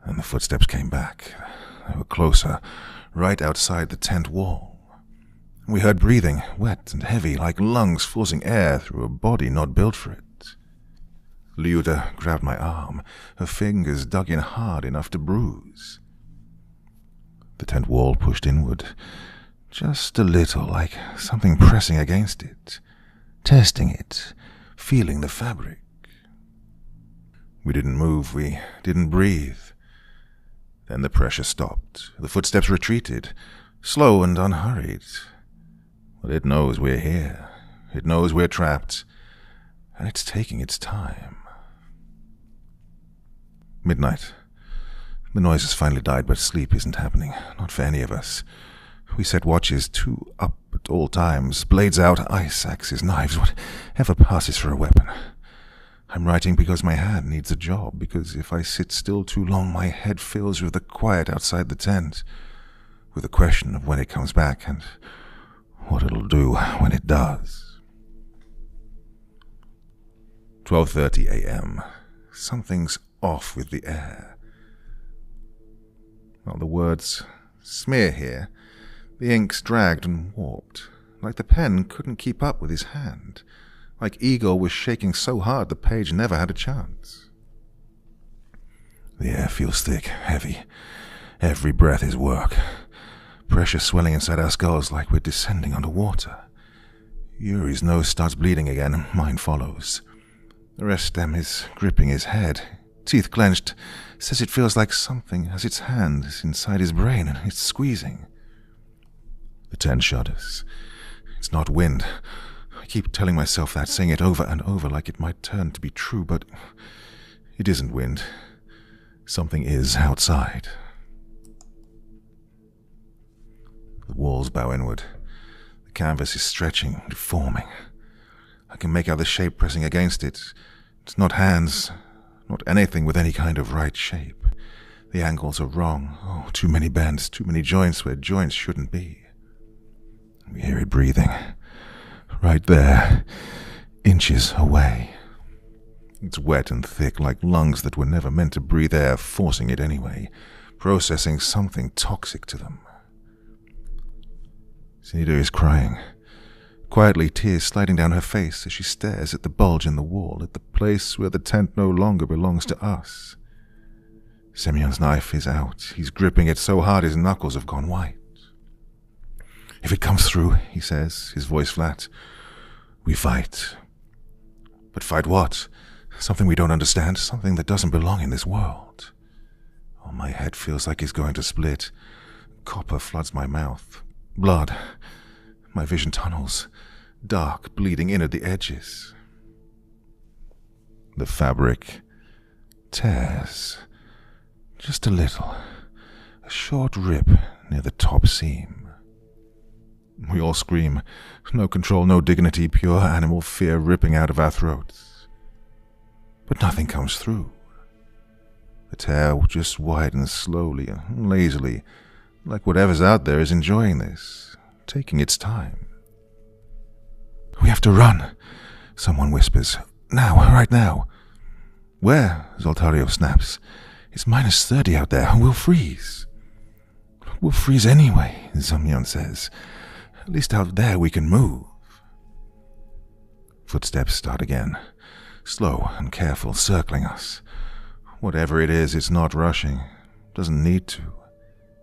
and the footsteps came back. They were closer, right outside the tent wall. We heard breathing, wet and heavy, like lungs forcing air through a body not built for it. Lyuda grabbed my arm, her fingers dug in hard enough to bruise. The tent wall pushed inward, just a little, like something pressing against it, testing it, feeling the fabric. We didn't move, we didn't breathe. Then the pressure stopped. The footsteps retreated, slow and unhurried. Well, it knows we're here. It knows we're trapped, and it's taking its time. Midnight. The noise has finally died, but sleep isn't happening. Not for any of us. We set watches, 2 up at all times, blades out, ice axes, knives, whatever passes for a weapon. I'm writing because my hand needs a job, because if I sit still too long, my head fills with the quiet outside the tent, with the question of when it comes back and what it'll do when it does. 12:30 a.m. Something's off with the air. Well, the words smear here. The ink's dragged and warped, like the pen couldn't keep up with his hand, like Igor was shaking so hard the page never had a chance. The air feels thick, heavy. Every breath is work. Pressure swelling inside our skulls like we're descending underwater. Yuri's nose starts bleeding again, and mine follows. The Rustem is gripping his head, teeth clenched, says it feels like something has its hands inside his brain and it's squeezing. The tent shudders. It's not wind. I keep telling myself that, saying it over and over like it might turn to be true, but it isn't wind. Something is outside. The walls bow inward. The canvas is stretching, deforming. I can make out the shape pressing against it. It's not hands, not anything with any kind of right shape. The angles are wrong. Oh, too many bends, too many joints where joints shouldn't be. We hear it breathing. Right there, inches away. It's wet and thick, like lungs that were never meant to breathe air, forcing it anyway, processing something toxic to them. Sunita is crying. Quietly, tears sliding down her face as she stares at the bulge in the wall, at the place where the tent no longer belongs to us. Semyon's knife is out. He's gripping it so hard his knuckles have gone white. If it comes through, he says, his voice flat, we fight. But fight what? Something we don't understand, something that doesn't belong in this world. Oh, my head feels like it's going to split. Copper floods my mouth. Blood. My vision tunnels. Dark, bleeding in at the edges. The fabric tears. Just a little. A short rip near the top seam. We all scream. No control, no dignity, pure animal fear ripping out of our throats. But nothing comes through. The tear just widens slowly and lazily, like whatever's out there is enjoying this, taking its time. We have to run, someone whispers. Now, right now. Where? Zoltario snaps. It's -30 out there. We'll freeze. We'll freeze anyway, Semyon says. At least out there we can move. Footsteps start again, slow and careful, circling us. Whatever it is, it's not rushing. Doesn't need to.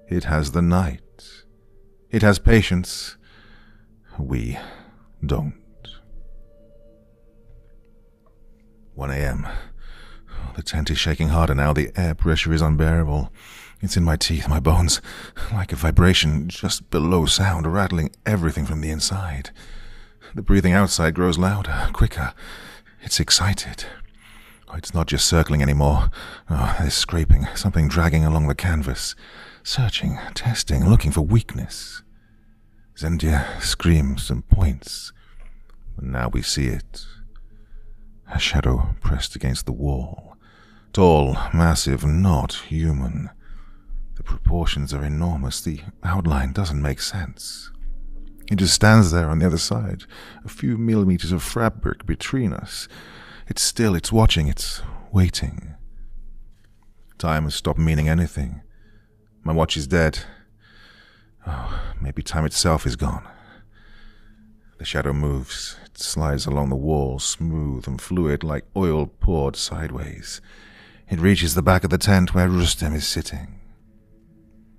It has the night. It has patience. We don't. 1 a.m. The tent is shaking harder now. The air pressure is unbearable. It's in my teeth, my bones, like a vibration just below sound, rattling everything from the inside. The breathing outside grows louder, quicker. It's excited. Oh, it's not just circling anymore. Oh, there's scraping, something dragging along the canvas, searching, testing, looking for weakness. Zendia screams and points. And now we see it. A shadow pressed against the wall. Tall, massive, not human. The proportions are enormous. The outline doesn't make sense. It just stands there on the other side, a few millimeters of fabric between us. It's still, it's watching, it's waiting. Time has stopped meaning anything. My watch is dead. Oh, maybe time itself is gone. The shadow moves. It slides along the wall, smooth and fluid, like oil poured sideways. It reaches the back of the tent where Rustem is sitting.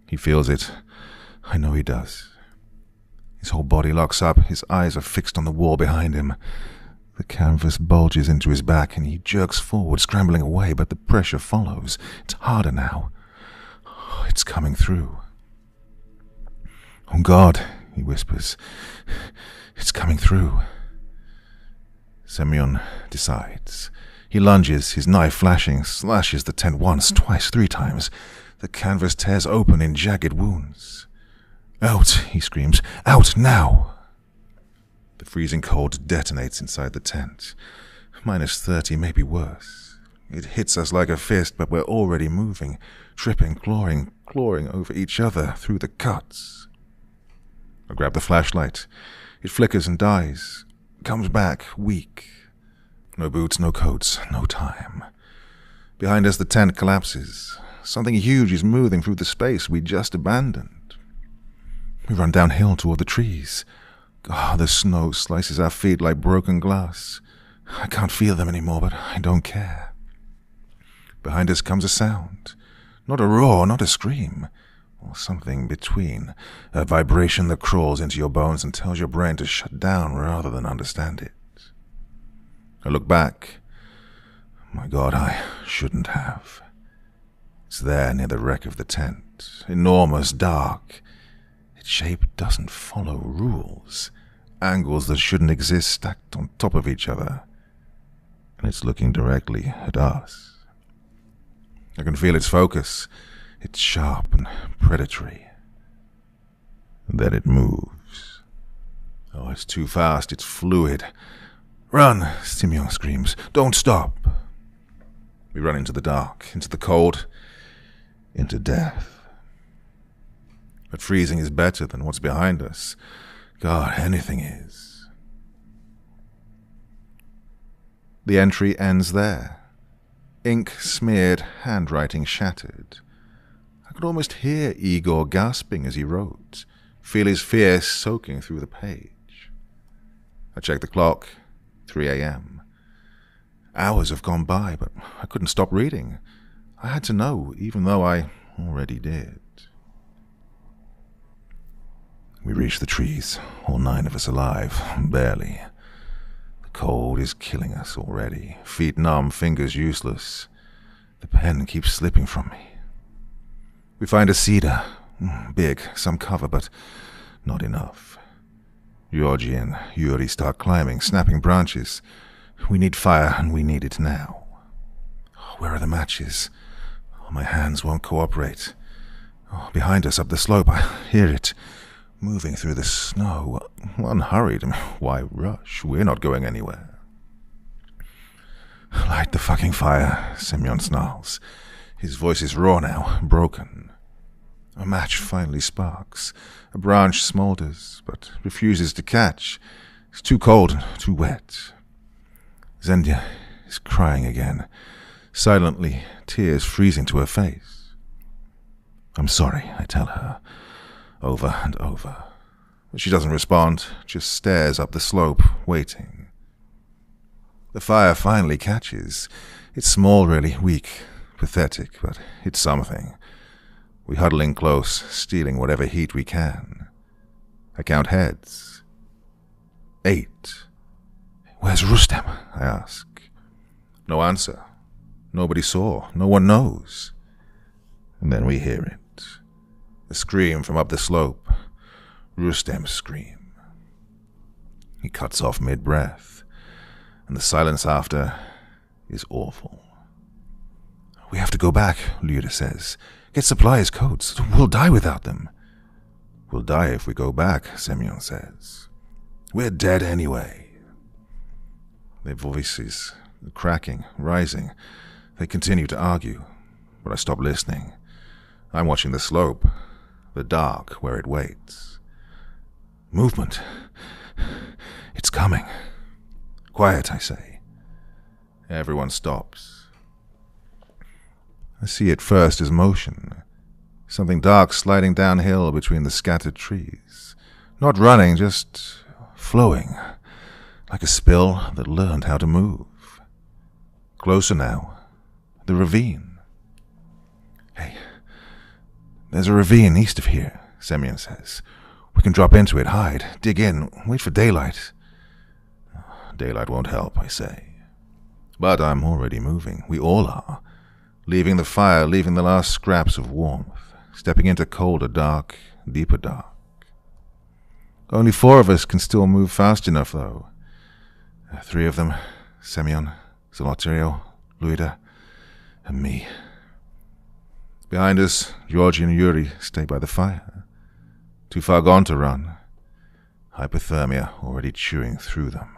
He feels it. I know he does. His whole body locks up. His eyes are fixed on the wall behind him. The canvas bulges into his back and he jerks forward, scrambling away, but the pressure follows. It's harder now. Oh, it's coming through. Oh God, he whispers. It's coming through. Semyon decides. He lunges, his knife flashing, slashes the tent once, twice, 3 times. The canvas tears open in jagged wounds. Out, he screams. Out, now! The freezing cold detonates inside the tent. -30, maybe worse. It hits us like a fist, but we're already moving, tripping, clawing over each other through the cuts. I grab the flashlight. It flickers and dies. Comes back, weak. No boots, no coats, no time. Behind us, the tent collapses. Something huge is moving through the space we just abandoned. We run downhill toward the trees. Oh, the snow slices our feet like broken glass. I can't feel them anymore, but I don't care. Behind us comes a sound. Not a roar, not a scream. Or something between. A vibration that crawls into your bones and tells your brain to shut down rather than understand it. I look back. My God, I shouldn't have. It's there near the wreck of the tent. Enormous, dark. Its shape doesn't follow rules. Angles that shouldn't exist stacked on top of each other. And it's looking directly at us. I can feel its focus. It's sharp and predatory. And then it moves. Oh, it's too fast. It's fluid. Run, Simeon screams. Don't stop. We run into the dark, into the cold, into death. But freezing is better than what's behind us. God, anything is. The entry ends there. Ink-smeared handwriting shattered. I could almost hear Igor gasping as he wrote, feel his fear soaking through the page. I checked the clock, 3 a.m. Hours have gone by, but I couldn't stop reading. I had to know, even though I already did. We reached the trees, all 9 of us alive, barely. The cold is killing us already, feet numb, fingers useless. The pen keeps slipping from me. We find a cedar, big, some cover, but not enough. Georgie and Yuri start climbing, snapping branches. We need fire, and we need it now. Where are the matches? Oh, my hands won't cooperate. Oh, behind us, up the slope, I hear it. Moving through the snow. Unhurried. Why rush? We're not going anywhere. Light the fucking fire, Semyon snarls. His voice is raw now, broken. A match finally sparks. A branch smolders, but refuses to catch. It's too cold and too wet. Zendia is crying again, silently, tears freezing to her face. I'm sorry, I tell her, over and over. But she doesn't respond, just stares up the slope, waiting. The fire finally catches. It's small, really, weak, pathetic, but it's something. We huddle in close, stealing whatever heat we can. I count heads. 8. Where's Rustem? I ask. No answer. Nobody saw. No one knows. And then we hear it. A scream from up the slope. Rustem's scream. He cuts off mid-breath, and the silence after is awful. We have to go back, Lyra says. Get supplies, coats. We'll die without them. We'll die if we go back, Semyon says. We're dead anyway. Their voices are cracking, rising. They continue to argue, but I stop listening. I'm watching the slope, the dark where it waits. Movement. It's coming. Quiet, I say. Everyone stops. I see it first as motion. Something dark sliding downhill between the scattered trees. Not running, just flowing. Like a spill that learned how to move. Closer now. The ravine. Hey, there's a ravine east of here, Semyon says. We can drop into it, hide, dig in, wait for daylight. Daylight won't help, I say. But I'm already moving. We all are. Leaving the fire, leaving the last scraps of warmth. Stepping into colder, dark, deeper dark. Only 4 of us can still move fast enough, though. 3 of them, Semyon, Zolotario, Luida, and me. Behind us, Georgie and Yuri stay by the fire. Too far gone to run. Hypothermia already chewing through them.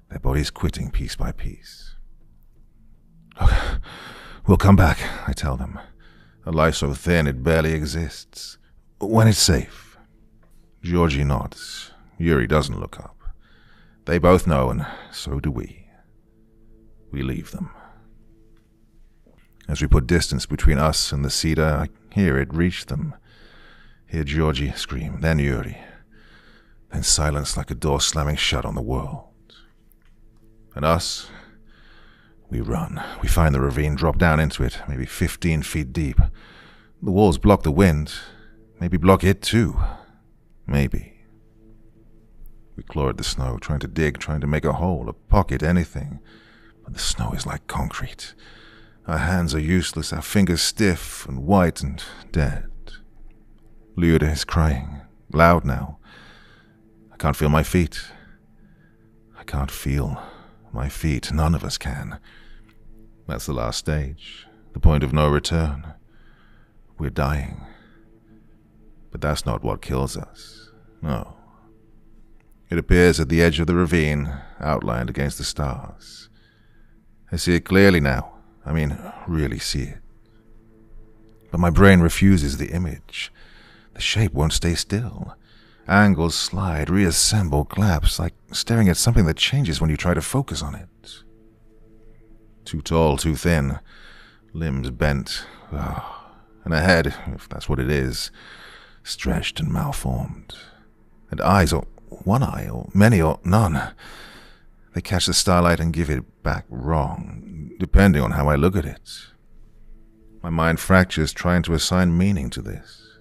Their bodies quitting piece by piece. Look, we'll come back, I tell them. A life so thin it barely exists. When it's safe. Georgie nods. Yuri doesn't look up. They both know, and so do we. We leave them. As we put distance between us and the cedar, I hear it reach them. Hear Georgie scream, then Yuri. Then silence like a door slamming shut on the world. And us, we run. We find the ravine, drop down into it, maybe 15 feet deep. The walls block the wind. Maybe block it too. Maybe. We claw at the snow, trying to dig, trying to make a hole, a pocket, anything. but the snow is like concrete. Our hands are useless, our fingers stiff and white and dead. Lyuda is crying, loud now. I can't feel my feet. I can't feel my feet. None of us can. That's the last stage, the point of no return. We're dying. But that's not what kills us. No. It appears at the edge of the ravine, outlined against the stars. I see it clearly now. I mean, really see it. But my brain refuses the image. The shape won't stay still. Angles slide, reassemble, collapse, like staring at something that changes when you try to focus on it. Too tall, too thin, limbs bent, and a head, if that's what it is, stretched and malformed. And eyes, or one eye, or many, or none. They catch the starlight and give it back wrong, depending on how I look at it. My mind fractures trying to assign meaning to this.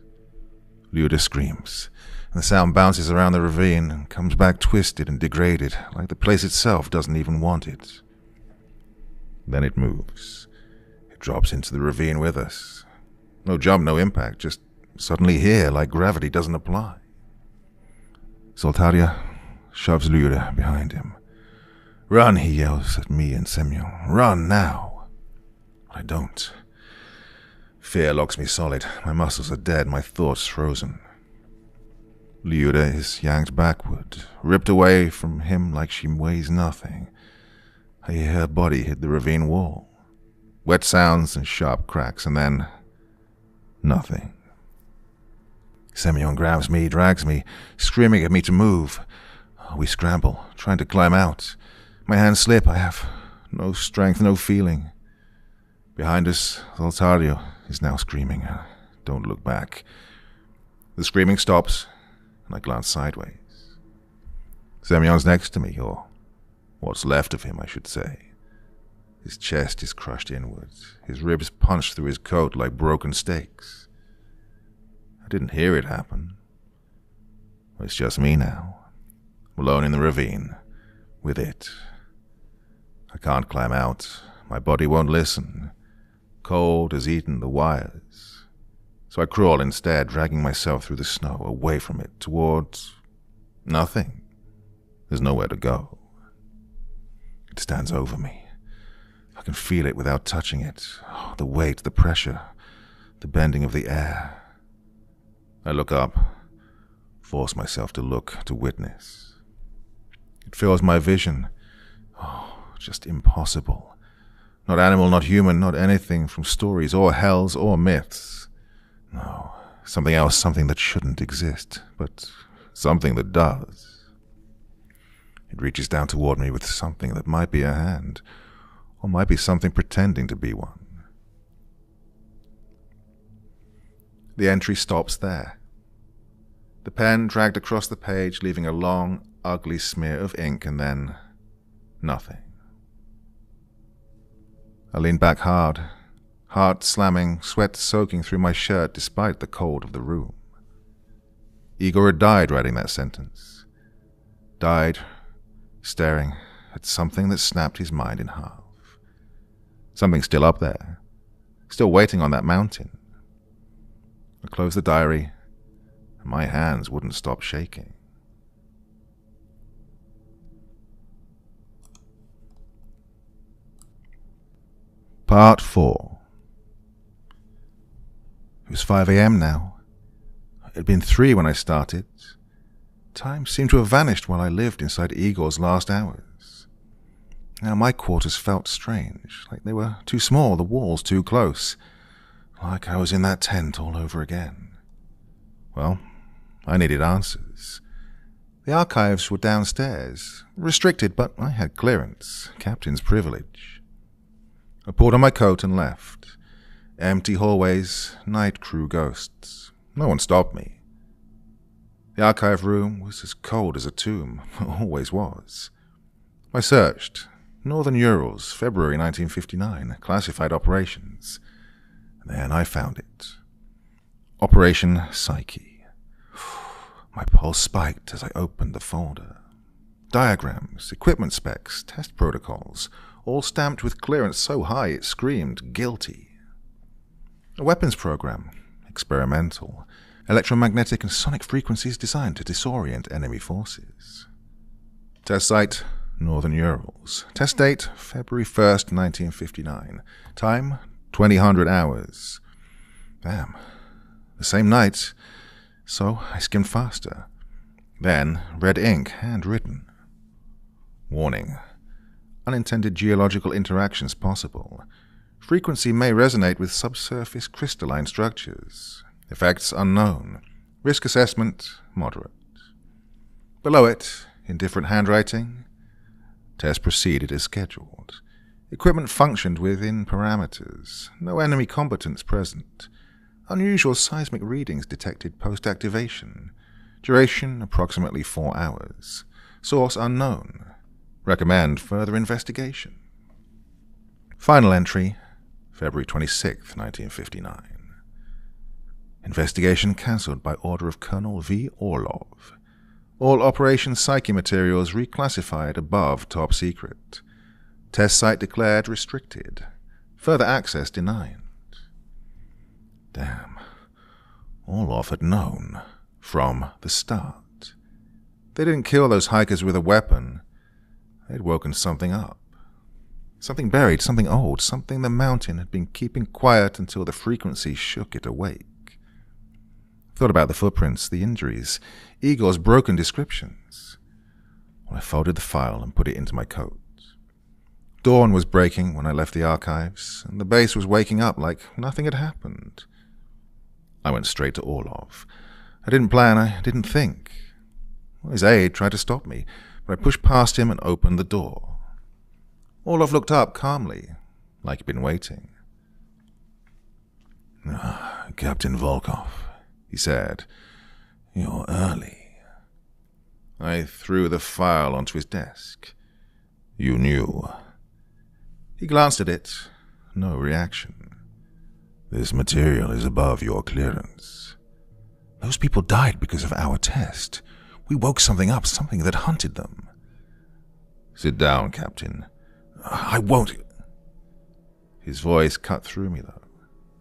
Lyuda screams, and the sound bounces around the ravine and comes back twisted and degraded, like the place itself doesn't even want it. Then it moves. It drops into the ravine with us. No jump, no impact, just suddenly here, like gravity doesn't apply. Zoltaria shoves Lyuda behind him. "Run," he yells at me and Semyon. "Run now." But I don't. Fear locks me solid. My muscles are dead, my thoughts frozen. Lyuda is yanked backward, ripped away from him like she weighs nothing. I hear her body hit the ravine wall. Wet sounds and sharp cracks, and then nothing. Semyon grabs me, drags me, screaming at me to move. We scramble, trying to climb out. My hands slip. I have no strength, no feeling. Behind us, Zoltario is now screaming. Don't look back. The screaming stops, and I glance sideways. Semyon's next to me, or what's left of him, I should say. His chest is crushed inwards, his ribs punched through his coat like broken steaks. I didn't hear it happen. It's just me now, alone in the ravine, with it. I can't climb out. My body won't listen. Cold has eaten the wires. So I crawl instead, dragging myself through the snow, away from it, towards nothing. There's nowhere to go. It stands over me. I can feel it without touching it. Oh, the weight, the pressure, the bending of the air. I look up, force myself to look, to witness. It fills my vision. Oh, just impossible. Not animal, not human, not anything from stories or hells or myths. No, something else, something that shouldn't exist, but something that does. It reaches down toward me with something that might be a hand, or might be something pretending to be one. The entry stops there. The pen dragged across the page, leaving a long, ugly smear of ink, and then nothing. I leaned back hard, heart slamming, sweat soaking through my shirt despite the cold of the room. Igor had died writing that sentence. Died staring at something that snapped his mind in half. Something still up there, still waiting on that mountain. I closed the diary, and my hands wouldn't stop shaking. Part 4. It was 5 a.m. now. It had been 3 when I started. Time seemed to have vanished while I lived inside Igor's last hours. Now my quarters felt strange, like they were too small, the walls too close, like I was in that tent all over again. Well, I needed answers. The archives were downstairs, restricted, but I had clearance, captain's privilege. I pulled on my coat and left. Empty hallways, night crew ghosts. No one stopped me. The archive room was as cold as a tomb, always was. I searched. Northern Urals, February 1959, classified operations. Then I found it. Operation Psyche. My pulse spiked as I opened the folder. diagrams, equipment specs, test protocols, all stamped with clearance so high it screamed guilty. A weapons program, experimental, electromagnetic and sonic frequencies designed to disorient enemy forces. Test site, Northern Urals. Test date, February 1st, 1959. Time, 2000 hours. Damn. The same night, so I skimmed faster. Then, red ink, handwritten. Warning. Unintended geological interactions possible. Frequency may resonate with subsurface crystalline structures. Effects unknown. Risk assessment, moderate. Below it, in different handwriting, test proceeded as scheduled. Equipment functioned within parameters. No enemy combatants present. Unusual seismic readings detected post-activation. Duration approximately 4 hours. Source unknown. Recommend further investigation. Final entry, February 26, 1959. Investigation cancelled by order of Colonel V. Orlov. All Operation Psyche materials reclassified above top secret. Test site declared restricted. Further access denied. Damn. Orlov had known from the start. They didn't kill those hikers with a weapon. They'd woken something up. Something buried, something old, something the mountain had been keeping quiet until the frequency shook it awake. Thought about the footprints, the injuries, Igor's broken descriptions. Well, I folded the file and put it into my coat. Dawn was breaking when I left the archives, and the base was waking up like nothing had happened. I went straight to Orlov. I didn't plan, I didn't think. His aide tried to stop me, but I pushed past him and opened the door. Orlov looked up calmly, like he'd been waiting. Captain Volkov, he said, "You're early." I threw the file onto his desk. "You knew." He glanced at it. No reaction. "This material is above your clearance. Those people died because of our test. We woke something up, something that hunted them." "Sit down, Captain." "I won't." His voice cut through me, though.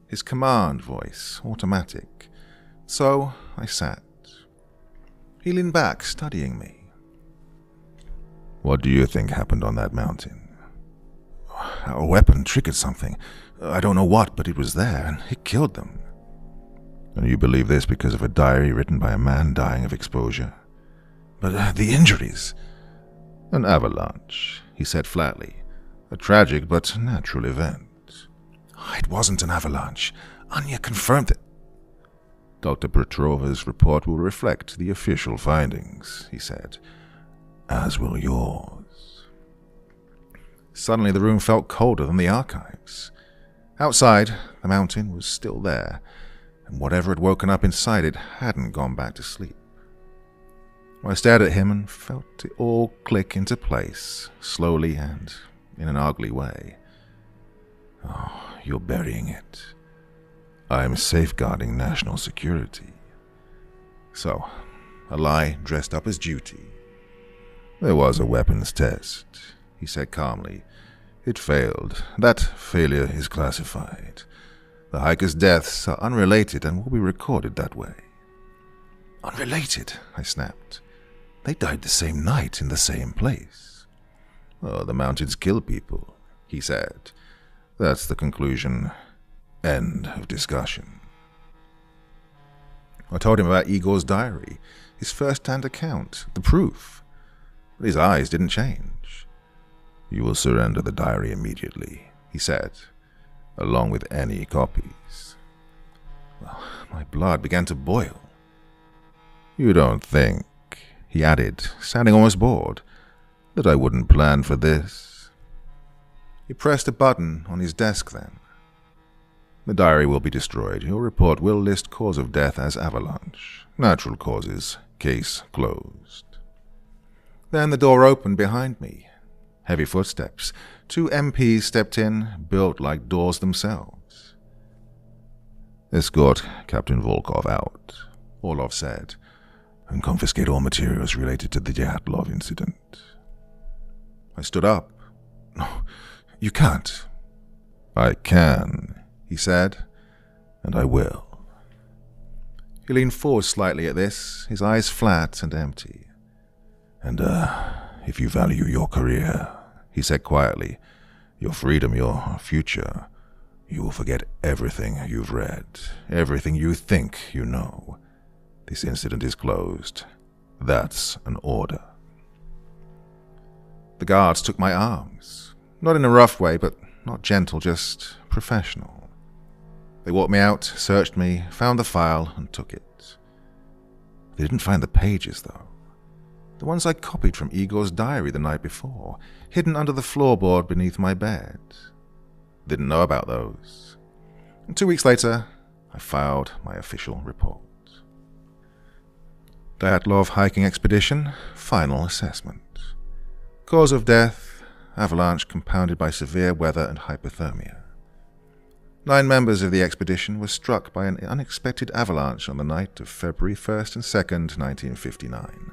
His command voice, automatic. So I sat. He leaned back, studying me. "What do you think happened on that mountain?" "Our weapon triggered something. I don't know what, but it was there, and it killed them." "And you believe this because of a diary written by a man dying of exposure?" "But the injuries." "An avalanche," he said flatly. "A tragic but natural event." "It wasn't an avalanche. Anya confirmed it." "Dr. Petrova's report will reflect the official findings," he said. "As will yours." Suddenly the room felt colder than the archives. Outside, the mountain was still there, and whatever had woken up inside it hadn't gone back to sleep. I stared at him and felt it all click into place, slowly and in an ugly way. "Oh, you're burying it. I'm safeguarding national security." So, a lie dressed up as duty. "There was a weapons test," he said calmly. "It failed. That failure is classified. The hikers' deaths are unrelated and will be recorded that way." "Unrelated?" I snapped. "They died the same night in the same place." "Oh, the mountains kill people," he said. "That's the conclusion. End of discussion." I told him about Igor's diary, his first-hand account, the proof. But his eyes didn't change. "You will surrender the diary immediately," he said, "along with any copies." Well, my blood began to boil. "You don't think," he added, sounding almost bored, "that I wouldn't plan for this?" He pressed a button on his desk then. "The diary will be destroyed. Your report will list cause of death as avalanche. Natural causes. Case closed." Then the door opened behind me. Heavy footsteps. 2 MPs stepped in, built like doors themselves. "Escort Captain Volkov out," Orlov said. and confiscate all materials related to the Dyatlov incident. I stood up. No, you can't. I can, he said, and I will. He leaned forward slightly at this, his eyes flat and empty. And, if you value your career, he said quietly, your freedom, your future, you will forget everything you've read, everything you think you know. This incident is closed. That's an order. The guards took my arms, not in a rough way, but not gentle, just professional. They walked me out, searched me, found the file, and took it. They didn't find the pages, though. The ones I copied from Igor's diary the night before, hidden under the floorboard beneath my bed. Didn't know about those. And 2 weeks later, I filed my official report. Dyatlov hiking expedition, final assessment. Cause of death, avalanche compounded by severe weather and hypothermia. 9 members of the expedition were struck by an unexpected avalanche on the night of February 1st and 2nd, 1959.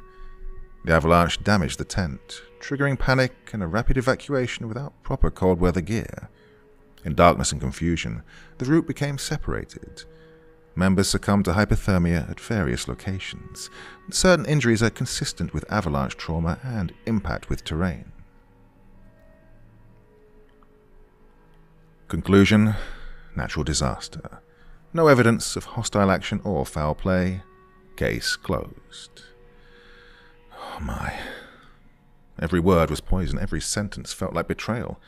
The avalanche damaged the tent, triggering panic and a rapid evacuation without proper cold weather gear. In darkness and confusion, the route became separated. Members succumbed to hypothermia at various locations. Certain injuries are consistent with avalanche trauma and impact with terrain. Conclusion: natural disaster. No evidence of hostile action or foul play. Case closed. Oh my. Every word was poison, every sentence felt like betrayal.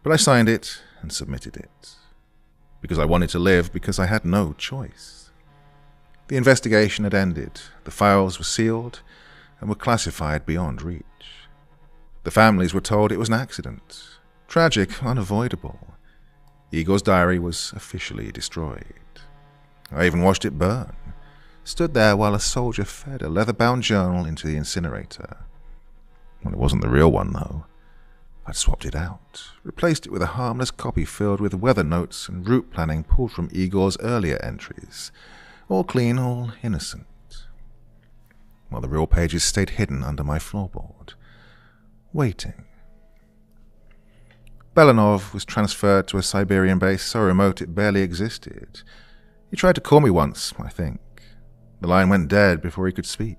But I signed it and submitted it. Because I wanted to live, because I had no choice. The investigation had ended, the files were sealed, and were classified beyond reach. The families were told it was an accident. Tragic, unavoidable. Igor's diary was officially destroyed. I even watched it burn. Stood there while a soldier fed a leather-bound journal into the incinerator. Well, it wasn't the real one, though. I'd swapped it out, replaced it with a harmless copy filled with weather notes and route planning pulled from Igor's earlier entries. All clean, all innocent. While the real pages stayed hidden under my floorboard, waiting. Belanov was transferred to a Siberian base so remote it barely existed. He tried to call me once, I think. The line went dead before he could speak.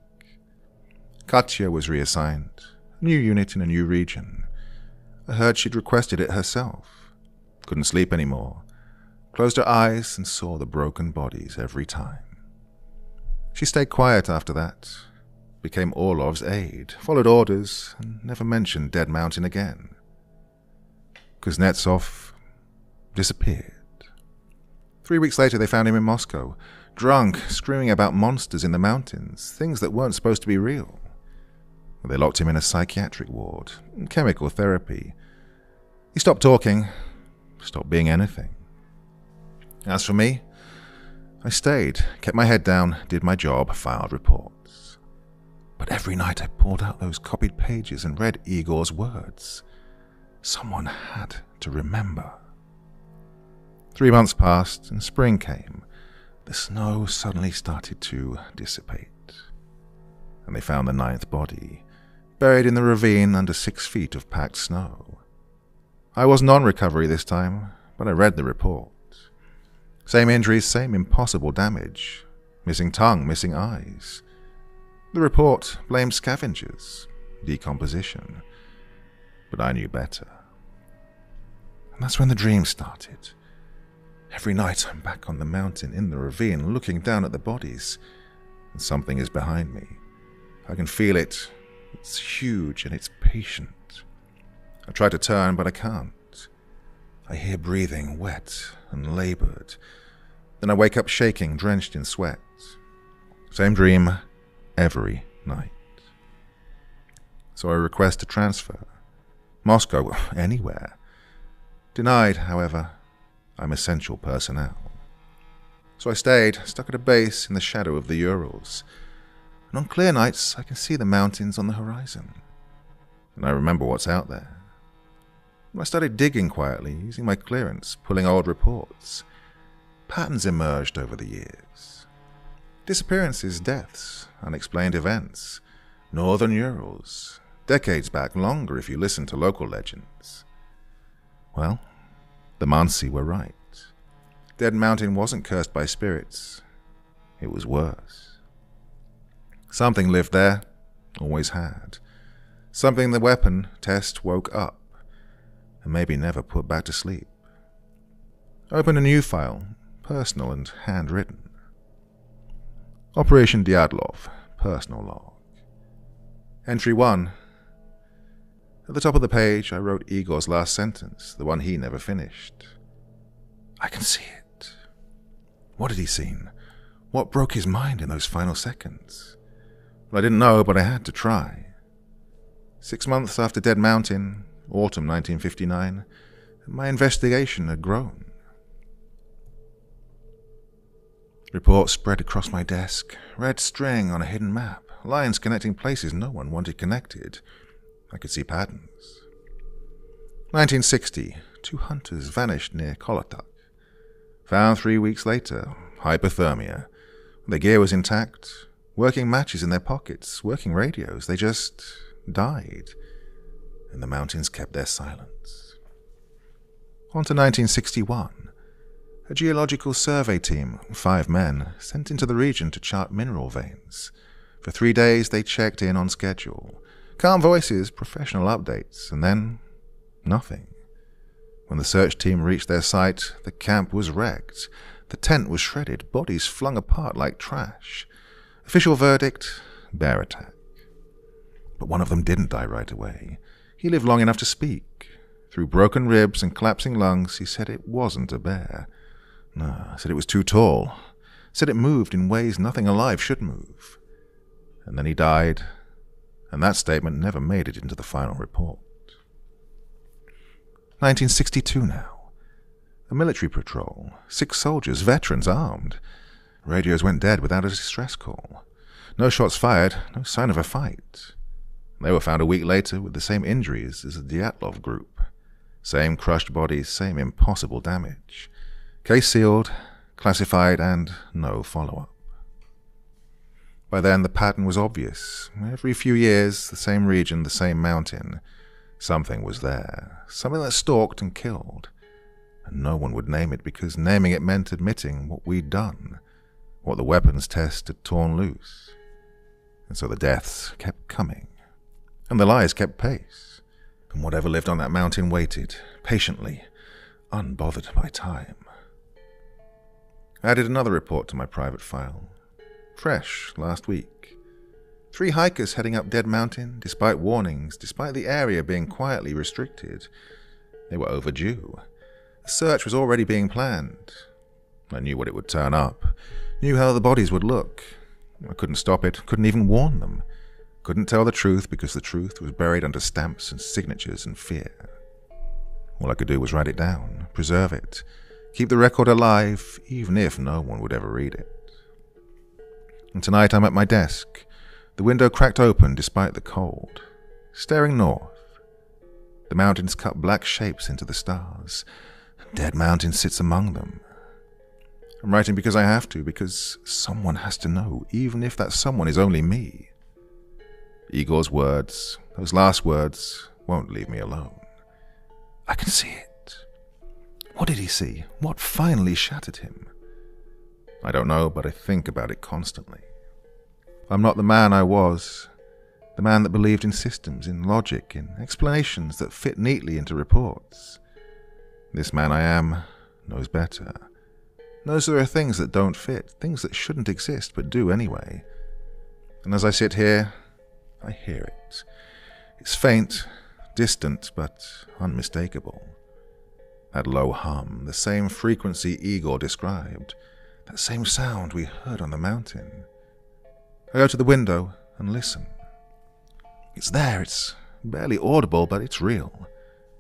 Katya was reassigned, a new unit in a new region. I heard she'd requested it herself. Couldn't sleep anymore. Closed her eyes and saw the broken bodies every time. She stayed quiet after that, became Orlov's aide, followed orders, and never mentioned Dead Mountain again. Kuznetsov disappeared. 3 weeks later they found him in Moscow, drunk, screaming about monsters in the mountains, things that weren't supposed to be real. They locked him in a psychiatric ward, chemical therapy. He stopped talking, stopped being anything. As for me, I stayed, kept my head down, did my job, filed reports. But every night I pulled out those copied pages and read Igor's words. Someone had to remember. 3 months passed and spring came. The snow suddenly started to dissipate. And they found the 9th body, buried in the ravine under 6 feet of packed snow. I wasn't on recovery this time, but I read the report. Same injuries, same impossible damage. Missing tongue, missing eyes. The report blamed scavengers, decomposition. But I knew better. And that's when the dream started. Every night I'm back on the mountain in the ravine, looking down at the bodies, and something is behind me. I can feel it. It's huge and it's patient. I try to turn, but I can't. I hear breathing, wet and labored. Then I wake up shaking, drenched in sweat. Same dream every night. So I request a transfer. Moscow, anywhere. Denied, however. I'm essential personnel. So I stayed, stuck at a base in the shadow of the Urals. And on clear nights, I can see the mountains on the horizon. And I remember what's out there. I started digging quietly, using my clearance, pulling old reports. Patterns emerged over the years. Disappearances, deaths, unexplained events. Northern Urals. Decades back, longer if you listen to local legends. Well, the Mansi were right. Dead Mountain wasn't cursed by spirits. It was worse. Something lived there, always had. Something the weapon test woke up, and maybe never put back to sleep. Open a new file, personal and handwritten. Operation Dyatlov, personal log. Entry 1. At the top of the page, I wrote Igor's last sentence, the one he never finished. I can see it. What had he seen? What broke his mind in those final seconds? Well, I didn't know, but I had to try. 6 months after Dead Mountain, autumn 1959, my investigation had grown. Reports spread across my desk, red string on a hidden map, lines connecting places no one wanted connected. I could see patterns. 1960, 2 hunters vanished near Kolotuk. Found 3 weeks later, hypothermia. Their gear was intact, working matches in their pockets, working radios. They just died. And the mountains kept their silence. On to 1961. A geological survey team, 5 men, sent into the region to chart mineral veins. For 3 days they checked in on schedule. Calm voices, professional updates, and then nothing. When the search team reached their site, the camp was wrecked. The tent was shredded, bodies flung apart like trash. Official verdict, bear attack. But one of them didn't die right away. He lived long enough to speak. Through broken ribs and collapsing lungs, he said it wasn't a bear. No, said it was too tall. Said it moved in ways nothing alive should move. And then he died, and that statement never made it into the final report. 1962 now. A military patrol. 6 soldiers, veterans, armed. Radios went dead without a distress call. No shots fired, no sign of a fight. They were found a week later with the same injuries as the Dyatlov group. Same crushed bodies, same impossible damage. Case sealed, classified, and no follow-up. By then, the pattern was obvious. Every few years, the same region, the same mountain. Something was there. Something that stalked and killed. And no one would name it because naming it meant admitting what we'd done, what the weapons test had torn loose. And so the deaths kept coming. And the lies kept pace. And whatever lived on that mountain waited, patiently, unbothered by time. I added another report to my private file. Fresh, last week. 3 hikers heading up Dead Mountain, despite warnings, despite the area being quietly restricted. They were overdue. A search was already being planned. I knew what it would turn up, knew how the bodies would look. I couldn't stop it, couldn't even warn them. Couldn't tell the truth because the truth was buried under stamps and signatures and fear. All I could do was write it down, preserve it, keep the record alive, even if no one would ever read it. And tonight I'm at my desk, the window cracked open despite the cold, staring north. The mountains cut black shapes into the stars. Dead Mountain sits among them. I'm writing because I have to, because someone has to know, even if that someone is only me. Igor's words, those last words, won't leave me alone. I can see it. What did he see? What finally shattered him? I don't know, but I think about it constantly. I'm not the man I was, the man that believed in systems, in logic, in explanations that fit neatly into reports. This man I am knows better. Knows there are things that don't fit, things that shouldn't exist but do anyway. And as I sit here, I hear it. It's faint, distant, but unmistakable. That low hum, the same frequency Igor described, that same sound we heard on the mountain. I go to the window and listen. It's there, it's barely audible, but it's real.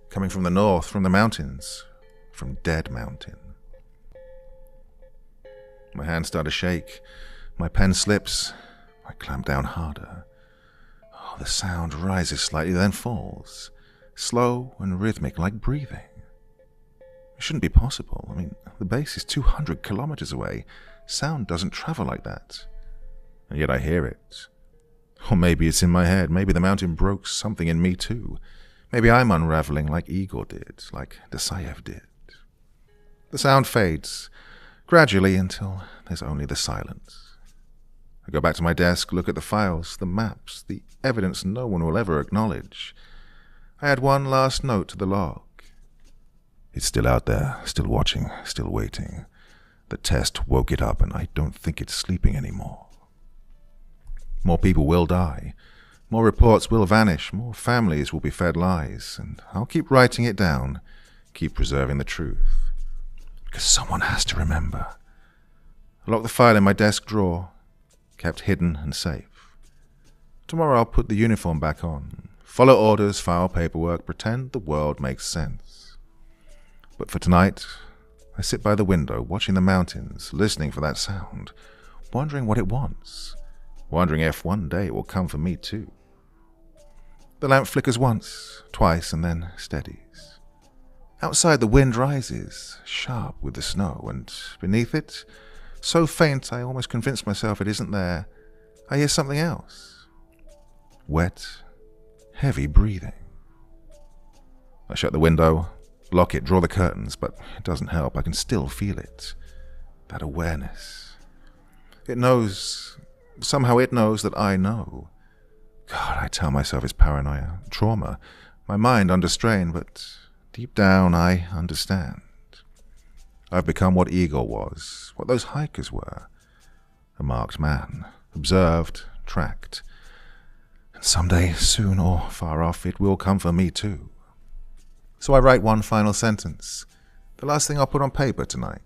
Coming from the north, from the mountains, from Dead Mountain. My hands start to shake. My pen slips. I clamp down harder. Oh, the sound rises slightly, then falls. Slow and rhythmic, like breathing. It shouldn't be possible. I mean, the base is 200 kilometers away. Sound doesn't travel like that. and yet I hear it. Or maybe it's in my head. Maybe the mountain broke something in me too. Maybe I'm unraveling like Igor did, like Dostoyev did. The sound fades, gradually until there's only the silence. I go back to my desk, look at the files, the maps, the evidence no one will ever acknowledge. I add one last note to the log. It's still out there, still watching, still waiting. The test woke it up, and I don't think it's sleeping anymore. More people will die. More reports will vanish. More families will be fed lies. And I'll keep writing it down, keep preserving the truth. Because someone has to remember. I lock the file in my desk drawer, kept hidden and safe. Tomorrow I'll put the uniform back on, follow orders, file paperwork, pretend the world makes sense. But for tonight, I sit by the window, watching the mountains, listening for that sound, wondering what it wants, wondering if one day it will come for me too. The lamp flickers once, twice, and then steadies. Outside the wind rises, sharp with the snow, and beneath it, so faint I almost convince myself it isn't there, I hear something else. Wet, heavy breathing. I shut the window, lock it, draw the curtains, but it doesn't help. I can still feel it. That awareness. It knows, somehow it knows that I know. God, I tell myself it's paranoia, trauma, my mind under strain, but deep down I understand. I've become what Igor was, what those hikers were. A marked man, observed, tracked. And someday, soon or far off, it will come for me too. So I write one final sentence, the last thing I'll put on paper tonight.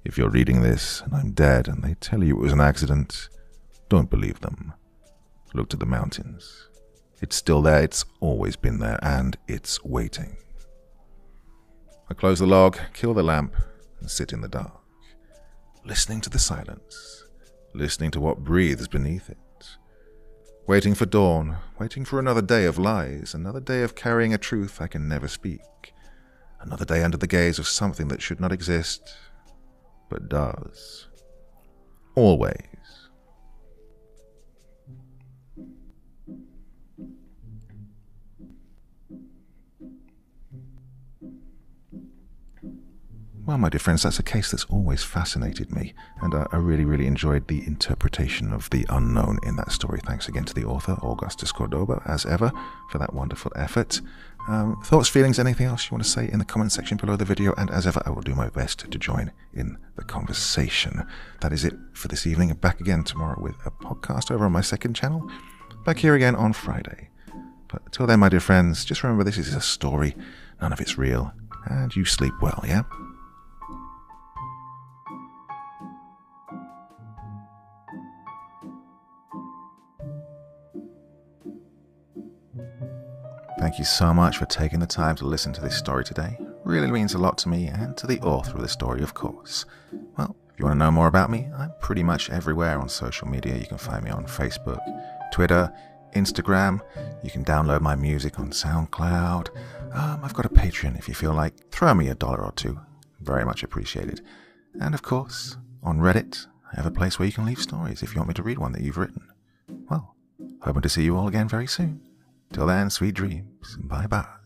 If you're reading this and I'm dead and they tell you it was an accident, don't believe them. Look to the mountains. It's still there, it's always been there, and it's waiting. I close the log, kill the lamp, and sit in the dark, listening to the silence, listening to what breathes beneath it. Waiting for dawn, waiting for another day of lies, another day of carrying a truth I can never speak, another day under the gaze of something that should not exist, but does. Always. Well, my dear friends, that's a case that's always fascinated me, and I really enjoyed the interpretation of the unknown in that story. Thanks again to the author, Augustus Cordoba, as ever, for that wonderful effort. Thoughts, feelings, anything else you want to say in the comment section below the video, and as ever, I will do my best to join in the conversation. That is it for this evening. Back again tomorrow with a podcast over on my second channel. Back here again on Friday. But until then, my dear friends, just remember this is a story, none of it's real, and you sleep well, yeah? Thank you so much for taking the time to listen to this story today. Really means a lot to me and to the author of the story, of course. Well, if you want to know more about me, I'm pretty much everywhere on social media. You can find me on Facebook, Twitter, Instagram. You can download my music on SoundCloud. I've got a Patreon if you feel like. Throw me $1 or $2. Very much appreciated. And of course, on Reddit, I have a place where you can leave stories if you want me to read one that you've written. Well, hoping to see you all again very soon. Till then, sweet dreams. Bye-bye.